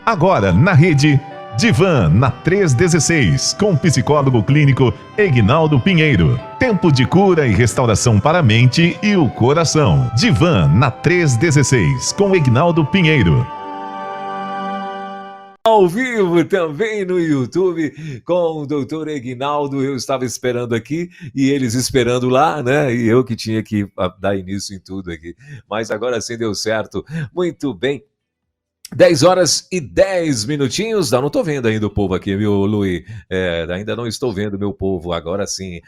Agora na rede Divan na 316, com o psicólogo clínico Egnaldo Pinheiro. Tempo de cura e restauração para a mente e o coração. Divan na 316, com Egnaldo Pinheiro. Ao vivo também no YouTube com o doutor Egnaldo. Eu estava esperando aqui e eles esperando lá, né? E eu que tinha que dar início em tudo aqui. Mas agora sim deu certo. Muito bem. 10 horas e 10 minutinhos. Não estou vendo ainda o povo aqui, viu, Luiz? Ainda não estou vendo meu povo. Agora sim.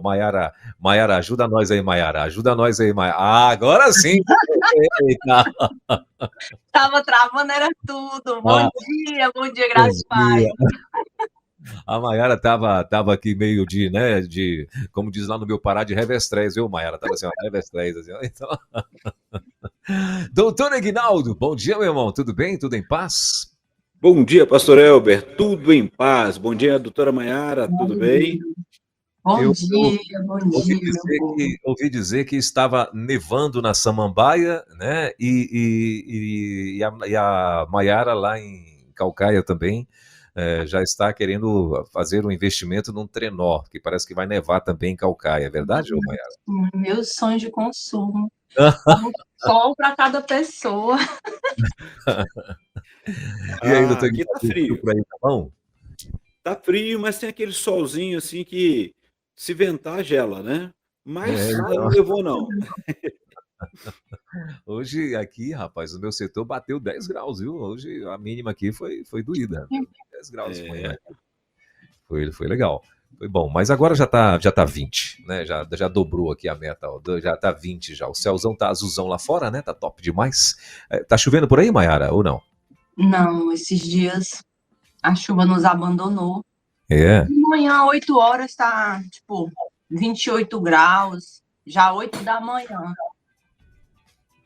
Maiara, ajuda nós aí, Maiara. Ajuda nós aí, Maiara. Agora sim. Eita. Tava travando, era tudo. Bom dia, graças a Pai. A Maiara tava aqui meio de, como diz lá no meu Pará, de revestrez, viu, Maiara? Tava assim, revestrez, assim, então... Doutor Egnaldo, bom dia, meu irmão, tudo bem? Tudo em paz? Bom dia, pastor Elber, tudo em paz. Bom dia, doutora Maiara, tudo bem? Bom dia. Ouvi dizer que estava nevando na Samambaia, né? E a Maiara lá em Caucaia também já está querendo fazer um investimento num trenó, que parece que vai nevar também em Caucaia. É verdade, ô Maiara? Meu sonho de consumo. Um sol para cada pessoa. E aí, doutor Aqui tá frio. Por aí, tá bom? Tá frio, mas tem aquele solzinho assim que se ventar gela, né? Mas não levou não. Hoje aqui, rapaz, o meu setor bateu 10 graus, viu? Hoje a mínima aqui foi doída. 10 graus de manhã. Foi legal. Foi bom, mas agora já tá 20, né? Já dobrou aqui a meta, ó, já tá 20 já. O céuzão tá azulzão lá fora, né? Tá top demais. Tá chovendo por aí, Maiara, ou não? Não, esses dias a chuva nos abandonou. É. De manhã, 8 horas, tá, 28 graus, já 8 da manhã.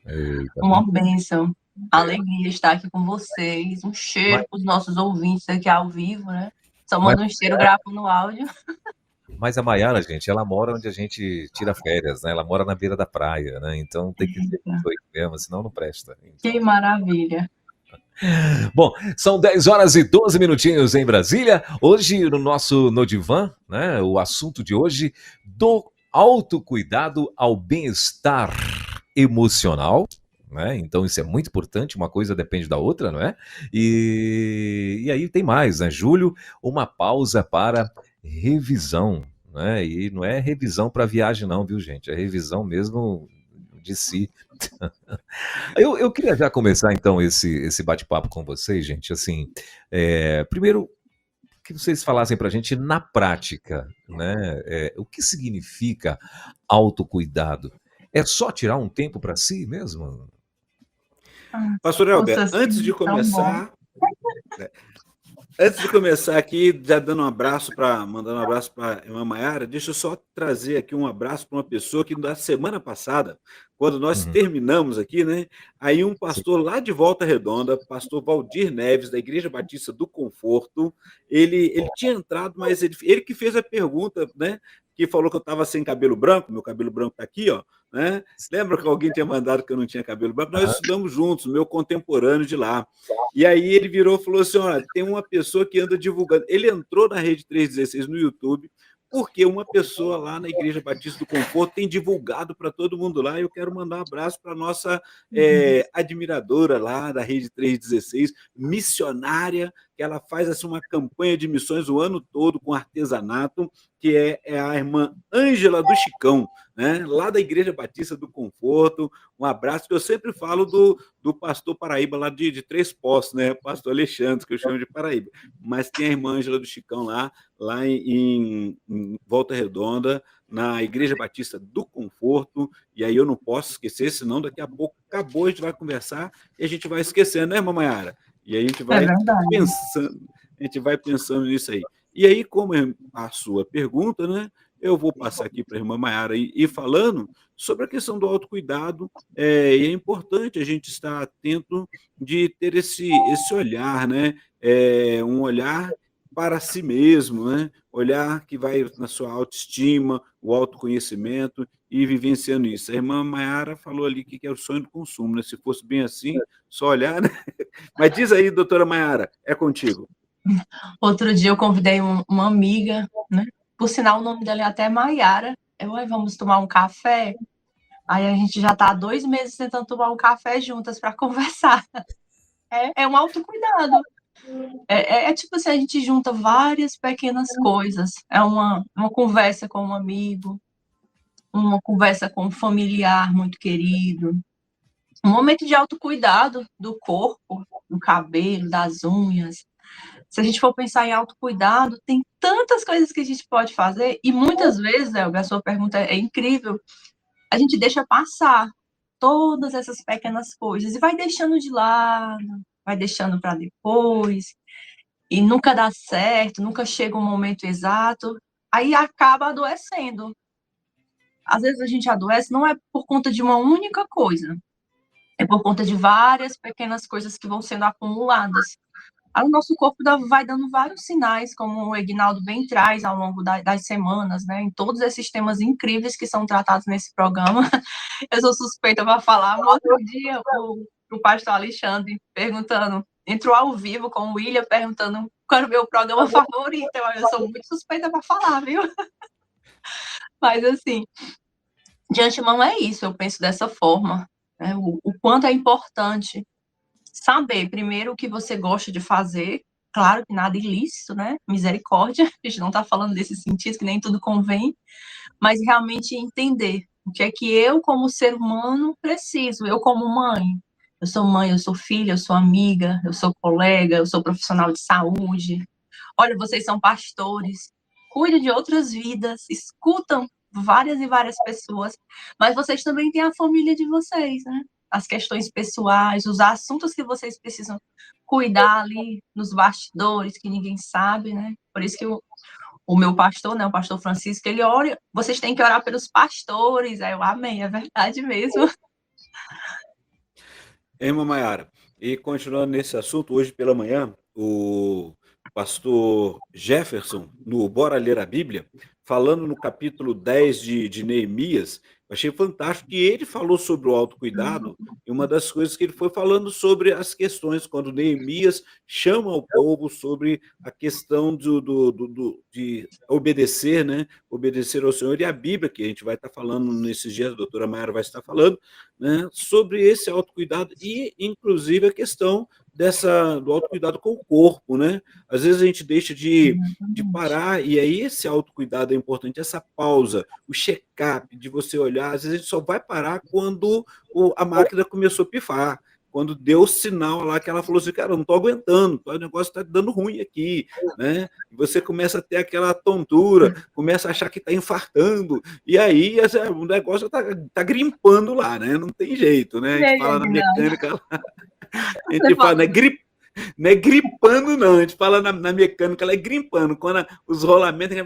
Eita. Uma bênção. Alegria estar aqui com vocês. Um cheiro para os nossos ouvintes aqui ao vivo, né? Só manda um cheiro gravando áudio. Mas a Maiara, gente, ela mora onde a gente tira férias, né? Ela mora na beira da praia, né? Então tem que ser mesmo, senão não presta. Então... Que maravilha. Bom, são 10 horas e 12 minutinhos em Brasília. Hoje, no Divan, né? O assunto de hoje, do autocuidado ao bem-estar emocional. Né? Então isso é muito importante, uma coisa depende da outra, não é? E aí tem mais, né? Julho, uma pausa para revisão, né? E não é revisão para viagem não, viu, gente? É revisão mesmo de si. Eu queria já começar então esse bate-papo com vocês, gente, assim, primeiro que vocês falassem para a gente na prática, né? O que significa autocuidado? É só tirar um tempo para si mesmo? Pastor Elber, antes de começar aqui, já mandando um abraço para a irmã Maiara, deixa eu só trazer aqui um abraço para uma pessoa que na semana passada, quando nós terminamos aqui, né? Aí um pastor lá de Volta Redonda, pastor Valdir Neves, da Igreja Batista do Conforto, ele tinha entrado, mas ele que fez a pergunta, né? Que falou que eu estava sem cabelo branco, meu cabelo branco está aqui, ó. Né? Lembra que alguém tinha mandado que eu não tinha cabelo branco? Nós estudamos juntos, meu contemporâneo de lá. E aí ele virou e falou assim, olha, tem uma pessoa que anda divulgando. Ele entrou na Rede 316 no YouTube, porque uma pessoa lá na Igreja Batista do Conforto tem divulgado para todo mundo lá, e eu quero mandar um abraço para a nossa admiradora lá da Rede 316, missionária, que ela faz assim, uma campanha de missões o ano todo com artesanato, que é a irmã Ângela do Chicão, né? Lá da Igreja Batista do Conforto. Um abraço, que eu sempre falo do pastor Paraíba, lá de Três Poços, né? Pastor Alexandre, que eu chamo de Paraíba. Mas tem a irmã Ângela do Chicão lá em Volta Redonda, na Igreja Batista do Conforto, e aí eu não posso esquecer, senão daqui a pouco acabou, a gente vai conversar e a gente vai esquecendo, né, irmã Maiara? E aí a gente vai pensando nisso aí. E aí, como é a sua pergunta, né, eu vou passar aqui para a irmã Maiara ir falando sobre a questão do autocuidado, e é importante a gente estar atento de ter esse olhar, né, um olhar para si mesmo, né? Olhar que vai na sua autoestima, o autoconhecimento, e vivenciando isso. A irmã Maiara falou ali que é o sonho do consumo, né? Se fosse bem assim, só olhar, né? Mas diz aí, doutora Maiara, é contigo. Outro dia eu convidei uma amiga, né? Por sinal, o nome dela é até Maiara. Vamos tomar um café? Aí a gente já está há 2 meses tentando tomar um café juntas para conversar. É um autocuidado. Tipo assim, a gente junta várias pequenas coisas. É uma conversa com um amigo, uma conversa com um familiar muito querido, um momento de autocuidado do corpo, do cabelo, das unhas. Se a gente for pensar em autocuidado, tem tantas coisas que a gente pode fazer, e muitas vezes, Elga, a sua pergunta é incrível, a gente deixa passar todas essas pequenas coisas e vai deixando de lado, vai deixando para depois, e nunca dá certo, nunca chega um momento exato, aí acaba adoecendo. Às vezes a gente adoece não é por conta de uma única coisa, é por conta de várias pequenas coisas que vão sendo acumuladas. Aí o nosso corpo vai dando vários sinais, como o Egnaldo bem traz ao longo das semanas, né? Em todos esses temas incríveis que são tratados nesse programa. Eu sou suspeita para falar. No outro dia, o pastor Alexandre perguntando, entrou ao vivo com o William, perguntando qual era o meu programa favorito. Eu sou muito suspeita para falar, viu? Mas, assim, de antemão é isso, eu penso dessa forma. Né? O quanto é importante saber, primeiro, o que você gosta de fazer. Claro que nada ilícito, né? Misericórdia. A gente não está falando desse sentido, que nem tudo convém. Mas realmente entender o que é que eu, como ser humano, preciso. Eu, como mãe, eu sou filha, eu sou amiga, eu sou colega, eu sou profissional de saúde. Olha, vocês são pastores. Cuidam de outras vidas, escutam várias e várias pessoas, mas vocês também têm a família de vocês, né? As questões pessoais, os assuntos que vocês precisam cuidar ali nos bastidores, que ninguém sabe, né? Por isso que o meu pastor, né, o pastor Francisco, ele ora, vocês têm que orar pelos pastores. Aí eu amei, é verdade mesmo. Irmã Maiara, e continuando nesse assunto, hoje pela manhã, o pastor Jefferson, no Bora Ler a Bíblia, falando no capítulo 10 de Neemias, eu achei fantástico que ele falou sobre o autocuidado, e uma das coisas que ele foi falando sobre as questões, quando Neemias chama o povo sobre a questão de obedecer, né? Obedecer ao Senhor, e a Bíblia, que a gente vai estar falando nesses dias, a doutora Maiara vai estar falando, né, sobre esse autocuidado e, inclusive, a questão do autocuidado com o corpo, né? Às vezes a gente deixa de parar, e aí esse autocuidado é importante, essa pausa, o check-up de você olhar, às vezes a gente só vai parar quando a máquina começou a pifar, quando deu o sinal lá que ela falou assim, cara, eu não estou aguentando, o negócio está dando ruim aqui, né? E você começa a ter aquela tontura, começa a achar que está infartando, e aí o negócio está grimpando lá, né? Não tem jeito, né? A gente fala na mecânica lá, a gente fala, não é gripando, não. A gente fala na mecânica, ela é grimpando. Quando os rolamentos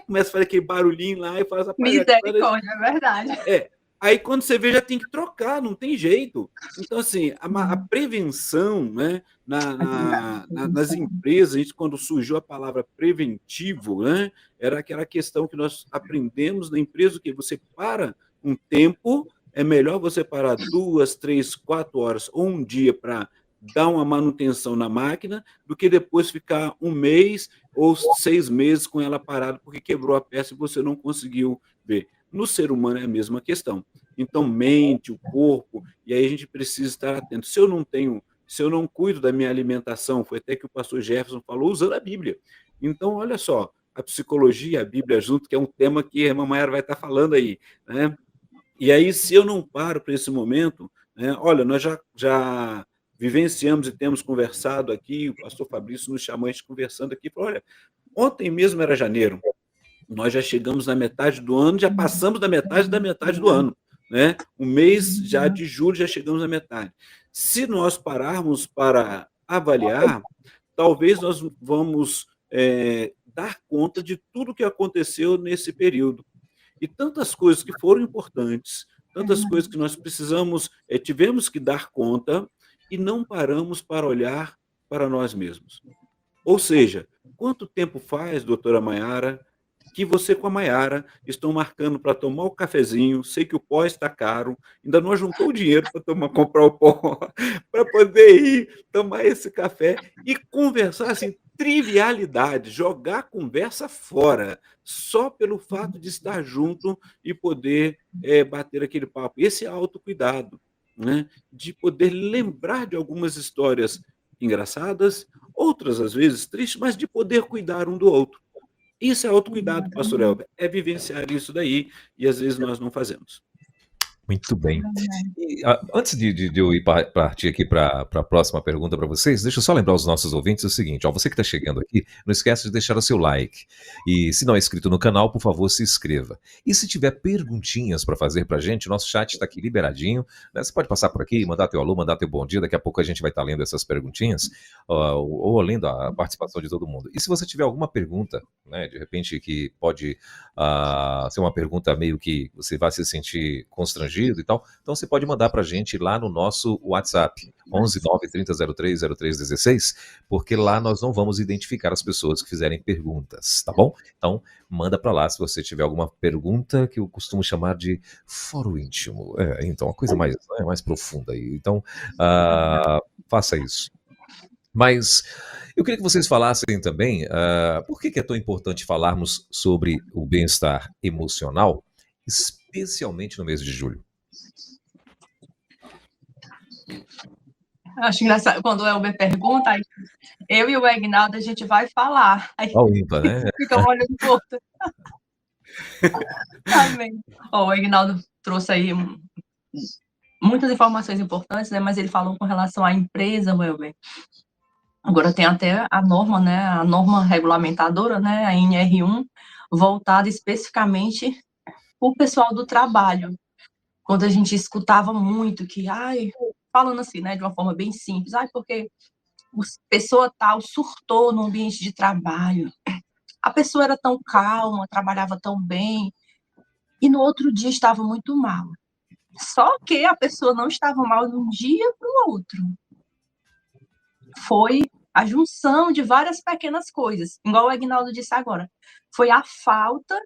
começa a fazer aquele barulhinho lá e faz a misericórdia, é verdade. Aí quando você vê, já tem que trocar, não tem jeito. Então, assim, a prevenção, né, nas empresas, a gente, quando surgiu a palavra preventivo, né, era aquela questão que nós aprendemos na empresa, que você para um tempo, é melhor você parar 2, 3, 4 horas ou um dia para dar uma manutenção na máquina, do que depois ficar 1 mês ou 6 meses com ela parada, porque quebrou a peça e você não conseguiu ver. No ser humano é a mesma questão. Então, mente, o corpo, e aí a gente precisa estar atento. Se eu não cuido da minha alimentação, foi até que o pastor Jefferson falou, usando a Bíblia. Então, olha só, a psicologia, a Bíblia junto, que é um tema que a irmã Maiara vai estar falando aí, né? E aí, se eu não paro para esse momento, né, olha, nós já vivenciamos e temos conversado aqui, o pastor Fabrício nos chamou, a gente conversando aqui, falou, olha, ontem mesmo era janeiro, nós já chegamos na metade do ano, já passamos da metade do ano, né? O mês já de julho já chegamos na metade. Se nós pararmos para avaliar, talvez nós vamos dar conta de tudo que aconteceu nesse período. E tantas coisas que foram importantes, tantas coisas que nós precisamos, tivemos que dar conta e não paramos para olhar para nós mesmos. Ou seja, quanto tempo faz, doutora Maiara, que você com a Maiara estão marcando para tomar o cafezinho, sei que o pó está caro, ainda não ajuntou o dinheiro para comprar o pó, para poder ir tomar esse café e conversar, assim, trivialidade, jogar a conversa fora, só pelo fato de estar junto e poder, bater aquele papo. Esse é autocuidado, né, de poder lembrar de algumas histórias engraçadas, outras às vezes tristes, mas de poder cuidar um do outro. Isso é autocuidado, pastor Elber, é vivenciar isso daí, e às vezes nós não fazemos. Muito bem. E, antes de eu partir aqui para a próxima pergunta para vocês, deixa eu só lembrar os nossos ouvintes o seguinte: ó, você que está chegando aqui, não esquece de deixar o seu like. E se não é inscrito no canal, por favor, se inscreva. E se tiver perguntinhas para fazer para a gente, nosso chat está aqui liberadinho, né? Você pode passar por aqui, mandar teu alô, mandar teu bom dia. Daqui a pouco a gente vai estar lendo essas perguntinhas, ou lendo a participação de todo mundo. E se você tiver alguma pergunta, né, de repente que pode ser uma pergunta meio que você vai se sentir constrangido e tal, então você pode mandar para a gente lá no nosso WhatsApp, 11 9 30 03 03 16, porque lá nós não vamos identificar as pessoas que fizerem perguntas, tá bom? Então, manda para lá se você tiver alguma pergunta que eu costumo chamar de foro íntimo. Então, uma coisa mais profunda aí. Então, faça isso. Mas eu queria que vocês falassem também por que é tão importante falarmos sobre o bem-estar emocional, especialmente no mês de julho. Acho engraçado quando o Elber pergunta, aí eu e o Aguinaldo a gente vai falar. Aí Ó, o ímpar, né? fica um olhando pro outro. Amém. Ó, o Aguinaldo trouxe aí muitas informações importantes, né? Mas ele falou com relação à empresa, Elber. Agora tem até a norma, né? A norma regulamentadora, né? A NR1, voltada especificamente para o pessoal do trabalho. Quando a gente escutava muito que, falando assim, né, de uma forma bem simples, porque a pessoa tal surtou no ambiente de trabalho, a pessoa era tão calma, trabalhava tão bem, e no outro dia estava muito mal. Só que a pessoa não estava mal de um dia para o outro. Foi a junção de várias pequenas coisas, igual o Aguinaldo disse agora. Foi a falta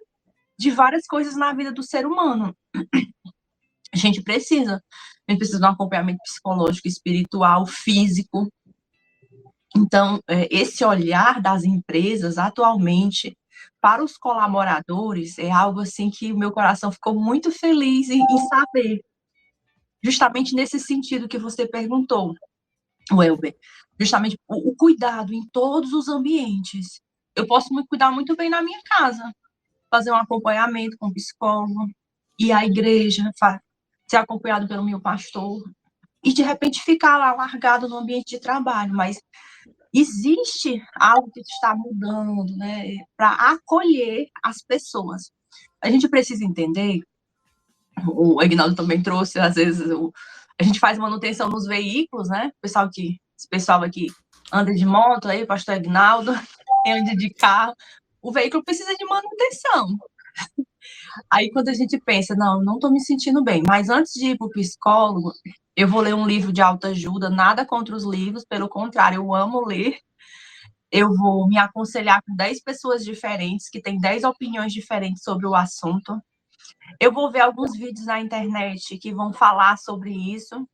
de várias coisas na vida do ser humano. A gente precisa de um acompanhamento psicológico, espiritual, físico. Então, esse olhar das empresas atualmente para os colaboradores é algo assim que o meu coração ficou muito feliz em saber. Justamente nesse sentido que você perguntou, Welber. Justamente o cuidado em todos os ambientes. Eu posso cuidar muito bem na minha casa, fazer um acompanhamento com o psicólogo, ir à igreja, ser acompanhado pelo meu pastor, e de repente ficar lá largado no ambiente de trabalho, mas existe algo que está mudando, né, para acolher as pessoas. A gente precisa entender, o Aguinaldo também trouxe, às vezes, a gente faz manutenção nos veículos, né, esse pessoal aqui anda de moto, aí, o pastor Aguinaldo, anda de carro, o veículo precisa de manutenção. Aí, quando a gente pensa, não estou me sentindo bem, mas antes de ir para o psicólogo, eu vou ler um livro de autoajuda, nada contra os livros, pelo contrário, eu amo ler. Eu vou me aconselhar com 10 pessoas diferentes, que têm 10 opiniões diferentes sobre o assunto. Eu vou ver alguns vídeos na internet que vão falar sobre isso.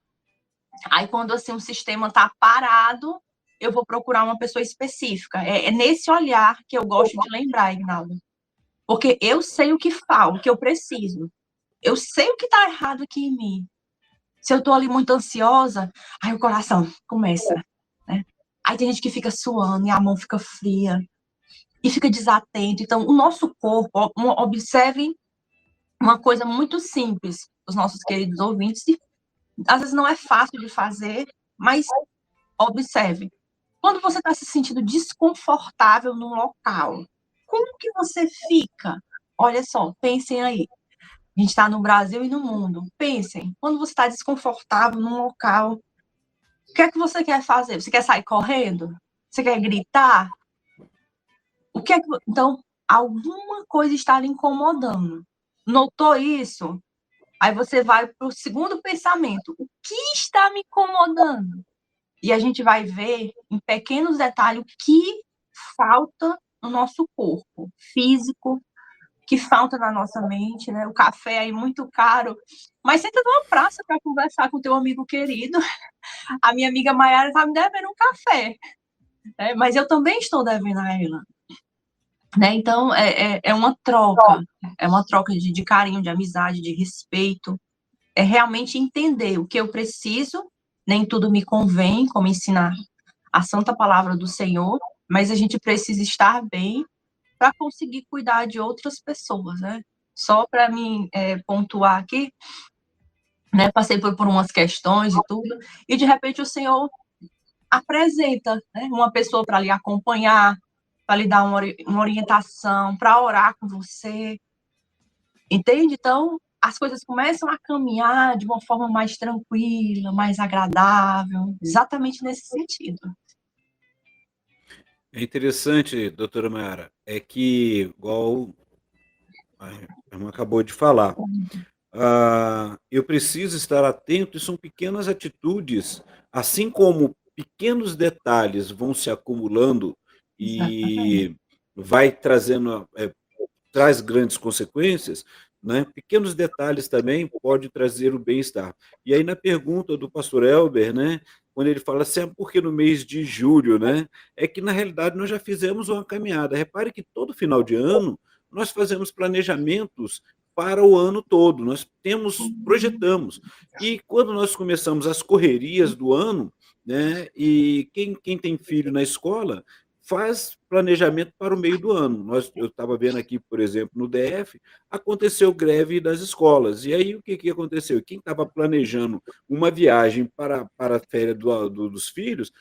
Aí, quando assim, o sistema está parado, eu vou procurar uma pessoa específica. É nesse olhar que eu gosto de lembrar, Ignaldo. Porque eu sei o que falo, o que eu preciso. Eu sei o que está errado aqui em mim. Se eu estou ali muito ansiosa, aí o coração começa, né? Aí tem gente que fica suando e a mão fica fria e fica desatento. Então, o nosso corpo, observe uma coisa muito simples, os nossos queridos ouvintes, às vezes não é fácil de fazer, mas observe. Quando você está se sentindo desconfortável num local, como que você fica? Olha só, pensem aí. A gente está no Brasil e no mundo. Pensem, quando você está desconfortável num local, o que é que você quer fazer? Você quer sair correndo? Você quer gritar? Então, alguma coisa está lhe incomodando. Notou isso? Aí você vai para o segundo pensamento. O que está me incomodando? E a gente vai ver em pequenos detalhes o que falta no nosso corpo físico, que falta na nossa mente, né? O café aí muito caro, mas senta numa praça para conversar com teu amigo querido. A minha amiga Maiara está me devendo um café, né? Mas eu também estou devendo a ela. Né? Então, é uma troca de carinho, de amizade, de respeito. É realmente entender o que eu preciso, nem tudo me convém, como ensinar a santa palavra do Senhor, mas a gente precisa estar bem para conseguir cuidar de outras pessoas, né? Só para mim pontuar aqui, né? Passei por umas questões e tudo, e de repente o Senhor apresenta, né, uma pessoa para lhe acompanhar, para lhe dar uma orientação, para orar com você, entende? Então, as coisas começam a caminhar de uma forma mais tranquila, mais agradável, exatamente nesse sentido. É interessante, doutora Mayara, é que, igual a irmã acabou de falar, eu preciso estar atento, e são pequenas atitudes, assim como pequenos detalhes vão se acumulando Exatamente. e vai trazendo, traz grandes consequências, né? Pequenos detalhes também pode trazer o bem-estar. E aí na pergunta do pastor Elber, né, quando ele fala assim, por que no mês de julho, né? É que na realidade nós já fizemos uma caminhada. Repare que todo final de ano nós fazemos planejamentos para o ano todo, nós projetamos. E quando nós começamos as correrias do ano, né, e quem tem filho na escola, faz planejamento para o meio do ano. Eu estava vendo aqui, por exemplo, no DF, aconteceu greve das escolas. E aí o que aconteceu? Quem estava planejando uma viagem para a férias dos filhos,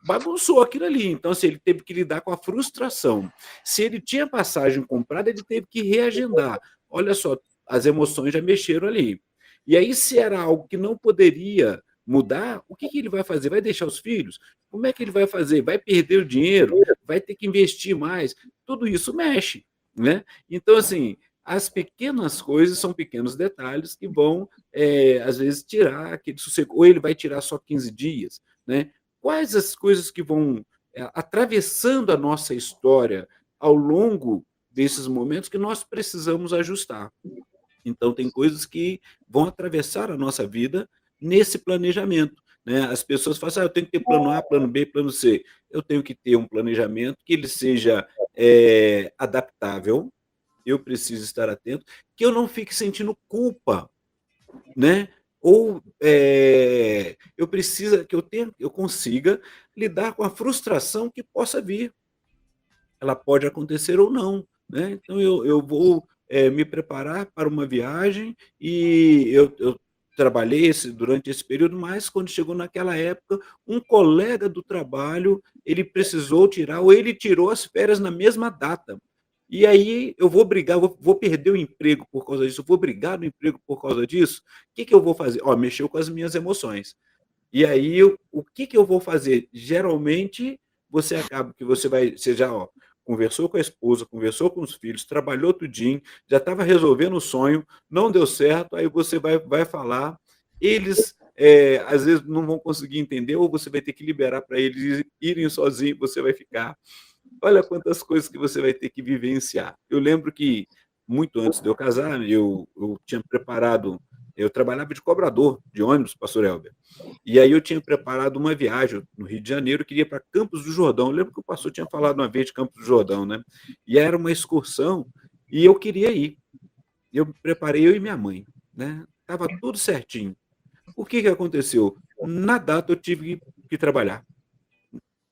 bagunçou aquilo ali. Então, assim, ele teve que lidar com a frustração. Se ele tinha passagem comprada, ele teve que reagendar. Olha só, as emoções já mexeram ali. E aí, se era algo que não poderia mudar, o que ele vai fazer? Vai deixar os filhos? Como é que ele vai fazer? Vai perder o dinheiro? Vai ter que investir mais? Tudo isso mexe, né? Então, assim, as pequenas coisas são pequenos detalhes que vão, às vezes, tirar aquele sossego. Ou ele vai tirar só 15 dias, né? Quais as coisas que vão atravessando a nossa história ao longo desses momentos que nós precisamos ajustar? Então, tem coisas que vão atravessar a nossa vida nesse planejamento, né? As pessoas falam assim, eu tenho que ter plano A, plano B, plano C. Eu tenho que ter um planejamento que ele seja adaptável, eu preciso estar atento, que eu não fique sentindo culpa, né? Ou eu consiga lidar com a frustração que possa vir. Ela pode acontecer ou não, né? Então eu vou me preparar para uma viagem e eu trabalhei durante esse período, mas quando chegou naquela época, um colega do trabalho ele precisou tirar ou ele tirou as férias na mesma data. E aí eu vou brigar, vou perder o emprego por causa disso, eu vou brigar no emprego por causa disso. O que eu vou fazer? Ó, mexeu com as minhas emoções. E aí, o que eu vou fazer? Geralmente, você acaba que você já, ó, conversou com a esposa, conversou com os filhos, trabalhou tudinho, já estava resolvendo o sonho, não deu certo, aí você vai falar, eles às vezes não vão conseguir entender, ou você vai ter que liberar para eles irem sozinhos, você vai ficar. Olha quantas coisas que você vai ter que vivenciar. Eu lembro que, muito antes de eu casar, eu tinha preparado, eu trabalhava de cobrador de ônibus, pastor Elber. E aí eu tinha preparado uma viagem no Rio de Janeiro, eu queria ir para Campos do Jordão. Eu lembro que o pastor tinha falado uma vez de Campos do Jordão, né? E era uma excursão e eu queria ir. Eu me preparei, eu e minha mãe, né? Estava tudo certinho. O que aconteceu? Na data eu tive que trabalhar.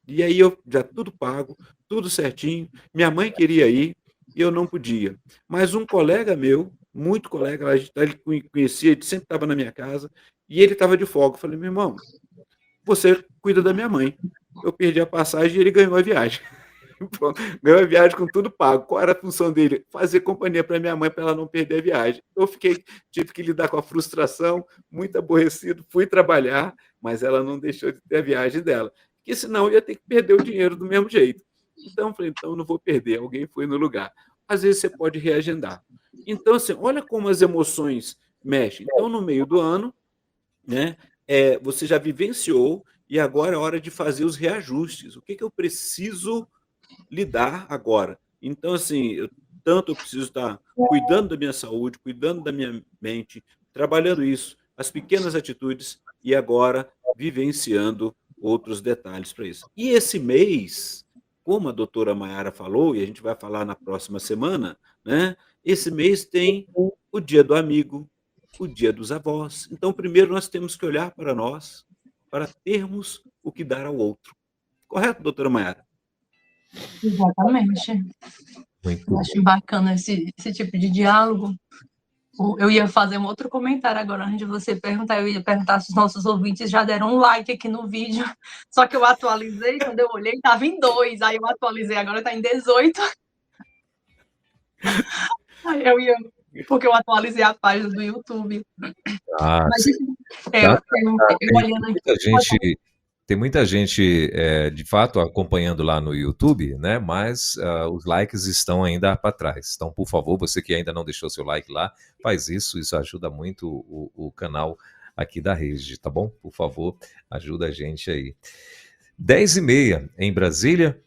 E aí eu já tudo pago, tudo certinho. Minha mãe queria ir e eu não podia. Mas um colega meu, muito colega, ele conhecia, ele sempre estava na minha casa, e ele estava de folga. Eu falei, meu irmão, você cuida da minha mãe. Eu perdi a passagem e ele ganhou a viagem. Ganhou a viagem com tudo pago. Qual era a função dele? Fazer companhia para minha mãe para ela não perder a viagem. Tive que lidar com a frustração, muito aborrecido, fui trabalhar, mas ela não deixou de ter a viagem dela. Porque senão eu ia ter que perder o dinheiro do mesmo jeito. Então, eu falei, então eu não vou perder, alguém foi no lugar. Às vezes você pode reagendar. Então, assim, olha como as emoções mexem. Então, no meio do ano, né, você já vivenciou e agora é hora de fazer os reajustes. O que eu preciso lidar agora? Então, assim, tanto eu preciso estar cuidando da minha saúde, cuidando da minha mente, trabalhando isso, as pequenas atitudes e agora vivenciando outros detalhes para isso. E esse mês, como a doutora Maiara falou, e a gente vai falar na próxima semana, né? Esse mês tem o Dia do Amigo, o Dia dos Avós. Então, primeiro nós temos que olhar para nós, para termos o que dar ao outro. Correto, doutora Maiara? Exatamente. Muito Eu bom. acho bacana esse tipo de diálogo. Eu ia fazer um outro comentário agora, antes de você perguntar, eu ia perguntar se os nossos ouvintes já deram um like aqui no vídeo, só que eu atualizei, quando eu olhei, estava em 2, aí eu atualizei, agora está em 18. Aí porque eu atualizei a página do YouTube. Ah, Mas, sim. eu Tem olhando aqui... muita gente, de fato, acompanhando lá no YouTube, né? Mas os likes estão ainda para trás. Então, por favor, você que ainda não deixou seu like lá, faz isso. Isso ajuda muito o canal aqui da Rede, tá bom? Por favor, ajuda a gente aí. 10h30 em Brasília.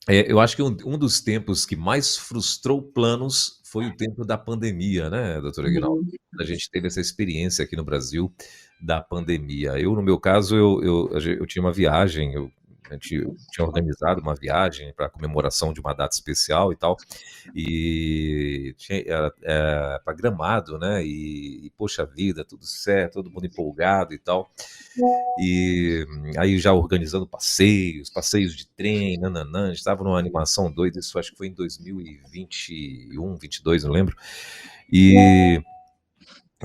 Eu acho que um dos tempos que mais frustrou planos foi o tempo da pandemia, né, doutor Aguinaldo? A gente teve essa experiência aqui no Brasil da pandemia. Eu, no meu caso, eu tinha uma viagem, a gente tinha organizado uma viagem para comemoração de uma data especial e tal, e era para Gramado, né? E, poxa vida, tudo certo, todo mundo empolgado e tal. E aí já organizando passeios de trem, nananã, a gente estava numa animação doida, isso acho que foi em 2021, 22, não lembro. E,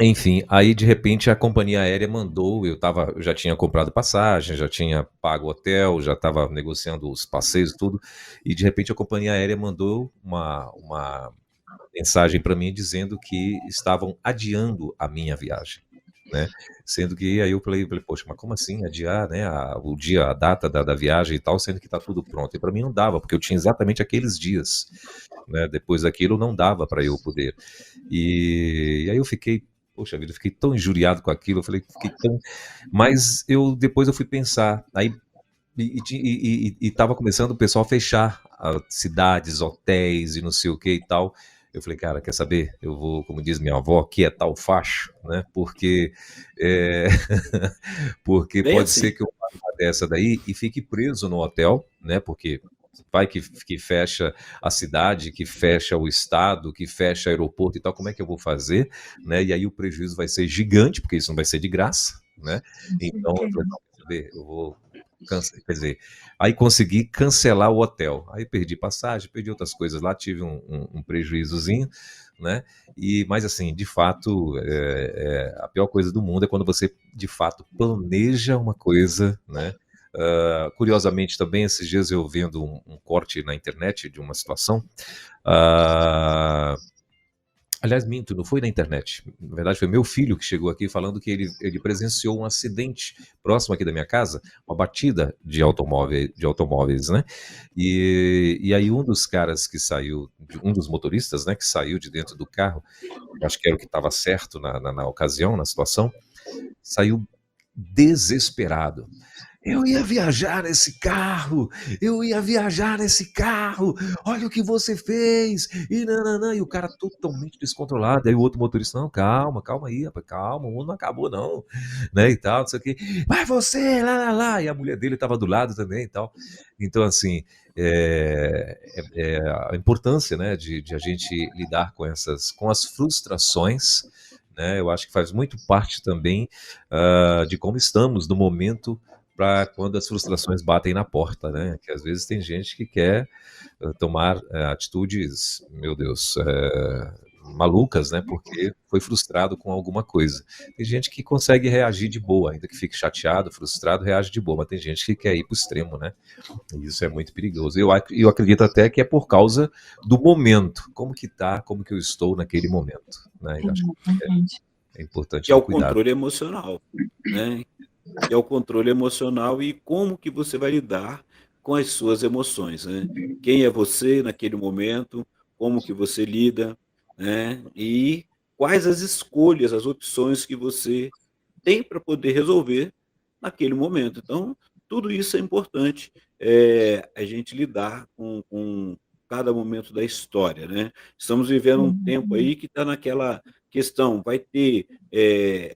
enfim, aí de repente a companhia aérea mandou, eu já tinha comprado passagem, já tinha pago hotel, já estava negociando os passeios e tudo, e de repente a companhia aérea mandou uma mensagem para mim dizendo que estavam adiando a minha viagem, né? Sendo que aí eu falei, poxa, mas como assim adiar, né, o dia, a data da viagem e tal, sendo que está tudo pronto? E para mim não dava, porque eu tinha exatamente aqueles dias, né? Depois daquilo não dava para eu poder. E aí eu fiquei, poxa vida, eu fiquei tão injuriado com aquilo, eu falei, mas depois eu fui pensar, aí e estava começando o pessoal a fechar cidades, hotéis e não sei o que e tal. Eu falei, cara, quer saber? Eu vou, como diz minha avó, quietar o facho, né? Porque, porque Bem pode assim. ser que eu faça uma dessa daí e fique preso no hotel, né? Porque vai que fecha a cidade, que fecha o estado, que fecha o aeroporto e tal, como é que eu vou fazer? Né? E aí o prejuízo vai ser gigante, porque isso não vai ser de graça, né? Então, eu falei, não, quer saber? Eu vou quer dizer, aí consegui cancelar o hotel. Aí perdi passagem, perdi outras coisas lá, tive um prejuízozinho, né? Mas assim, de fato, a pior coisa do mundo é quando você, de fato, planeja uma coisa, né? Curiosamente também, esses dias eu vendo um corte na internet de uma situação. Aliás, minto, não foi na internet. Na verdade, foi meu filho que chegou aqui falando que ele presenciou um acidente próximo aqui da minha casa, uma batida de automóveis, né? E aí um dos caras que saiu, um dos motoristas, né, que saiu de dentro do carro, acho que era o que estava certo na ocasião, na situação, saiu desesperado. Eu ia viajar nesse carro, olha o que você fez, e nananã, e o cara totalmente descontrolado, aí o outro motorista, não, calma aí, rapaz, calma, o mundo não acabou não, né, e tal, não sei o quê, mas você, lá, e a mulher dele estava do lado também e tal, então assim, a importância, né, de a gente lidar com as frustrações, né, eu acho que faz muito parte também de como estamos no momento, para quando as frustrações batem na porta, né? Que às vezes tem gente que quer tomar atitudes, meu Deus, malucas, né? Porque foi frustrado com alguma coisa. Tem gente que consegue reagir de boa, ainda que fique chateado, frustrado, reage de boa, mas tem gente que quer ir para o extremo, né? E isso é muito perigoso. Eu acredito até que é por causa do momento, como que tá, como que eu estou naquele momento, né? Eu acho que é importante Que é ter o cuidado. controle emocional, né? Que é o controle emocional e como que você vai lidar com as suas emoções, né? Quem é você naquele momento, como que você lida, né? E quais as escolhas, as opções que você tem para poder resolver naquele momento. Então, tudo isso é importante, a gente lidar cada momento da história, né? Estamos vivendo um tempo aí que está naquela questão, vai ter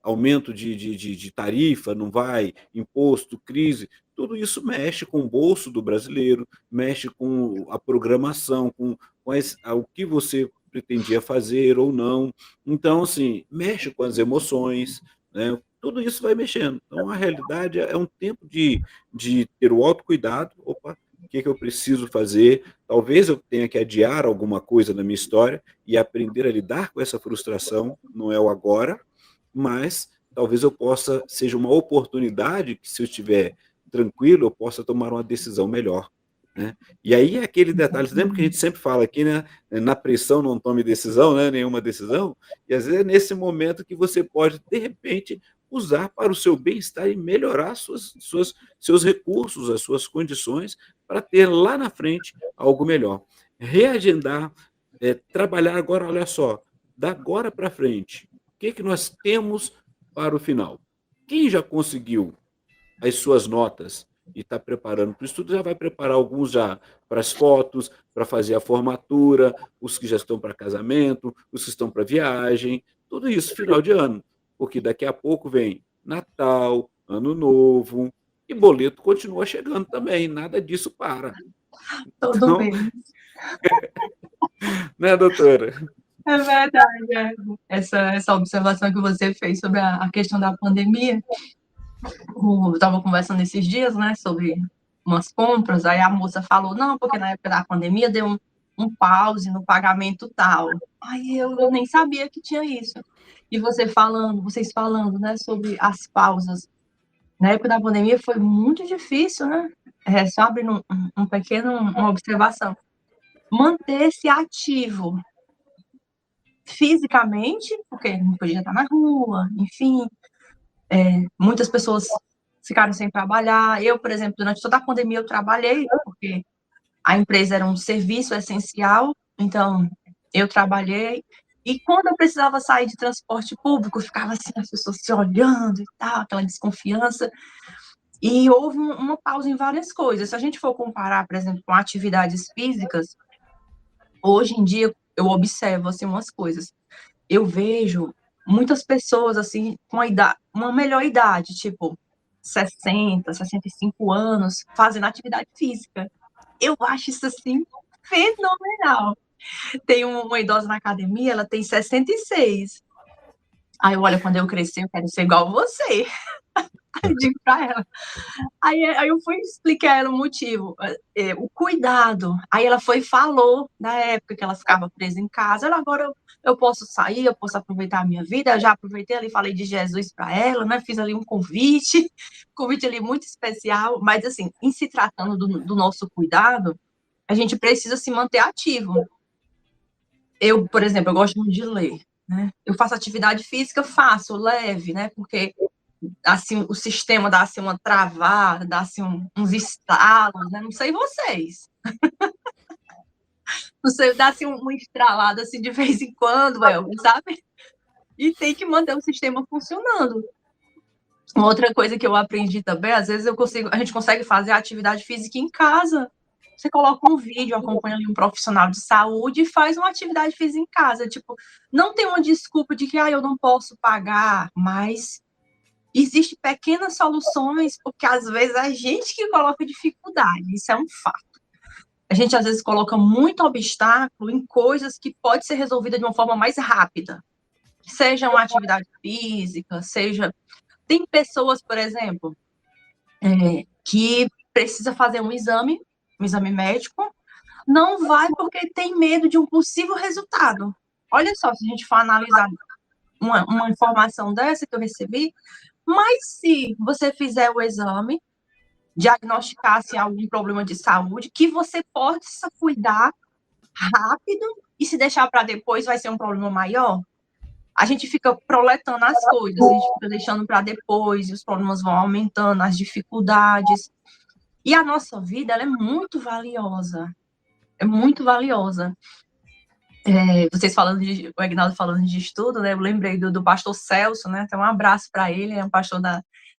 aumento de tarifa, não vai, imposto, crise, tudo isso mexe com o bolso do brasileiro, mexe com a programação, o que você pretendia fazer ou não. Então, assim, mexe com as emoções, né? Tudo isso vai mexendo. Então, a realidade é um tempo de ter o autocuidado. Opa, o que eu preciso fazer? Talvez eu tenha que adiar alguma coisa na minha história e aprender a lidar com essa frustração. Não é o agora, mas talvez seja uma oportunidade que, se eu estiver tranquilo, eu possa tomar uma decisão melhor, né? E aí é aquele detalhe, lembra que a gente sempre fala aqui, né? Na pressão não tome decisão, né? Nenhuma decisão. E às vezes é nesse momento que você pode, de repente, usar para o seu bem-estar e melhorar seus recursos, as suas condições, para ter lá na frente algo melhor. Reagendar, trabalhar agora, olha só, da agora para frente, o que nós temos para o final? Quem já conseguiu as suas notas e está preparando para o estudo, já vai preparar alguns já para as fotos, para fazer a formatura, os que já estão para casamento, os que estão para viagem, tudo isso final de ano, porque daqui a pouco vem Natal, Ano Novo, e boleto continua chegando também, nada disso para. Todo Então, bem. né, doutora? É verdade. Essa observação que você fez sobre a questão da pandemia, eu estava conversando esses dias, né, sobre umas compras, aí a moça falou, não, porque na época da pandemia deu um pause no pagamento tal. Aí eu nem sabia que tinha isso. E vocês falando, né, sobre as pausas. Na época da pandemia foi muito difícil, né? Só abrindo uma observação. Manter-se ativo fisicamente, porque não podia estar na rua, enfim, muitas pessoas ficaram sem trabalhar. Eu, por exemplo, durante toda a pandemia eu trabalhei, porque a empresa era um serviço essencial, então eu trabalhei. E quando eu precisava sair de transporte público, ficava assim, as pessoas se olhando e tal, aquela desconfiança. E houve uma pausa em várias coisas. Se a gente for comparar, por exemplo, com atividades físicas, hoje em dia eu observo assim umas coisas. Eu vejo muitas pessoas assim com uma melhor idade, tipo 60, 65 anos, fazendo atividade física. Eu acho isso assim fenomenal. Tem uma idosa na academia, ela tem 66. Aí eu olho, quando eu crescer, eu quero ser igual você. Eu digo para ela. Aí eu fui explicar a ela o motivo, o cuidado. Aí ela foi e falou da época que ela ficava presa em casa. Ela, agora eu posso sair, eu posso aproveitar a minha vida. Eu já aproveitei ali, falei de Jesus para ela, né? Fiz ali um convite ali muito especial. Mas, assim, em se tratando do nosso cuidado, a gente precisa se manter ativo. Eu, por exemplo, eu gosto muito de ler, né? Eu faço atividade física, faço, leve, né? Porque assim, o sistema dá assim uma travada, dá assim uns estalos, né? Não sei vocês. Não sei, dá assim uma estralada assim de vez em quando, sabe? E tem que manter o sistema funcionando. Uma outra coisa que eu aprendi também, às vezes a gente consegue fazer atividade física em casa. Você coloca um vídeo, acompanha ali um profissional de saúde e faz uma atividade física em casa. Tipo, não tem uma desculpa de que eu não posso pagar, mas existem pequenas soluções, porque às vezes a gente que coloca dificuldade, isso é um fato. A gente às vezes coloca muito obstáculo em coisas que pode ser resolvida de uma forma mais rápida. Seja uma atividade física, seja... Tem pessoas, por exemplo, que precisa fazer um exame médico, não vai porque tem medo de um possível resultado. Olha só, se a gente for analisar uma informação dessa que eu recebi, mas se você fizer o exame, diagnosticasse algum problema de saúde, que você possa cuidar rápido e se deixar para depois vai ser um problema maior, a gente fica proletando as coisas, a gente fica deixando para depois, e os problemas vão aumentando, as dificuldades. E a nossa vida, ela é muito valiosa. É muito valiosa. Vocês falando o Agnaldo falando de estudo, né? Eu lembrei do pastor Celso, né? Então, um abraço para ele, é um pastor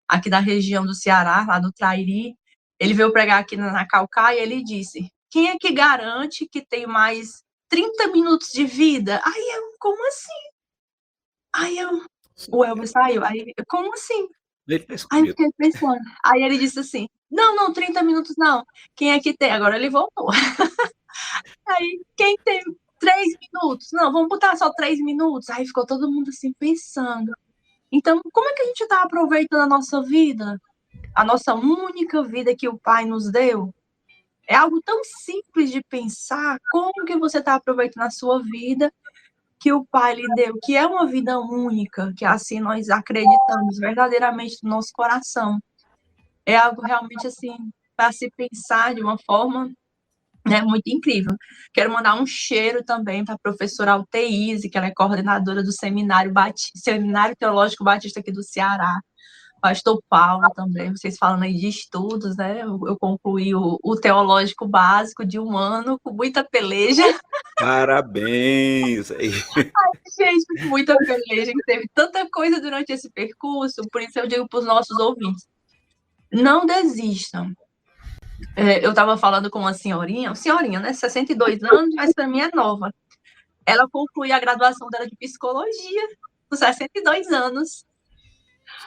aqui da região do Ceará, lá do Trairi. Ele veio pregar aqui na Caucaia e ele disse: quem é que garante que tem mais 30 minutos de vida? Aí eu, como assim? Aí eu, o Elber saiu, aí, como assim? Ele tá Aí eu escondido. fiquei pensando. Aí ele disse assim: não, 30 minutos não. Quem é que tem? Agora ele voltou. Aí, quem tem 3 minutos? Não, vamos botar só 3 minutos. Aí ficou todo mundo assim pensando. Então, como é que a gente está aproveitando a nossa vida? A nossa única vida que o Pai nos deu? É algo tão simples de pensar. Como que você está aproveitando a sua vida que o Pai lhe deu? Que é uma vida única, que assim nós acreditamos verdadeiramente no nosso coração. É algo realmente assim, para se pensar de uma forma, né, muito incrível. Quero mandar um cheiro também para a professora Alteíse, que ela é coordenadora do Seminário Teológico Batista aqui do Ceará. Pastor Paulo também, vocês falando aí de estudos, né? Eu concluí o teológico básico de 1 ano com muita peleja. Parabéns! Aí. Gente, muita peleja, que teve tanta coisa durante esse percurso, por isso eu digo para os nossos ouvintes, não desistam. Eu estava falando com uma senhorinha, né, 62 anos, mas para mim é nova. Ela concluiu a graduação dela de psicologia com 62 anos.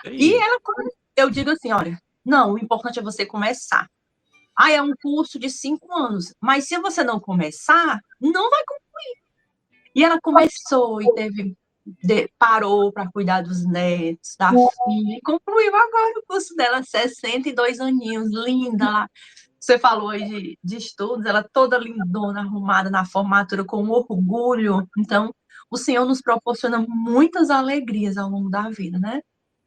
E eu digo assim, olha, não, o importante é você começar. É um curso de 5 anos, mas se você não começar, não vai concluir. E ela começou e parou para cuidar dos netos, da filha, e concluiu agora o curso dela, 62 aninhos, linda lá. Você falou aí de estudos, ela toda lindona, arrumada na formatura, com orgulho. Então, o Senhor nos proporciona muitas alegrias ao longo da vida, né?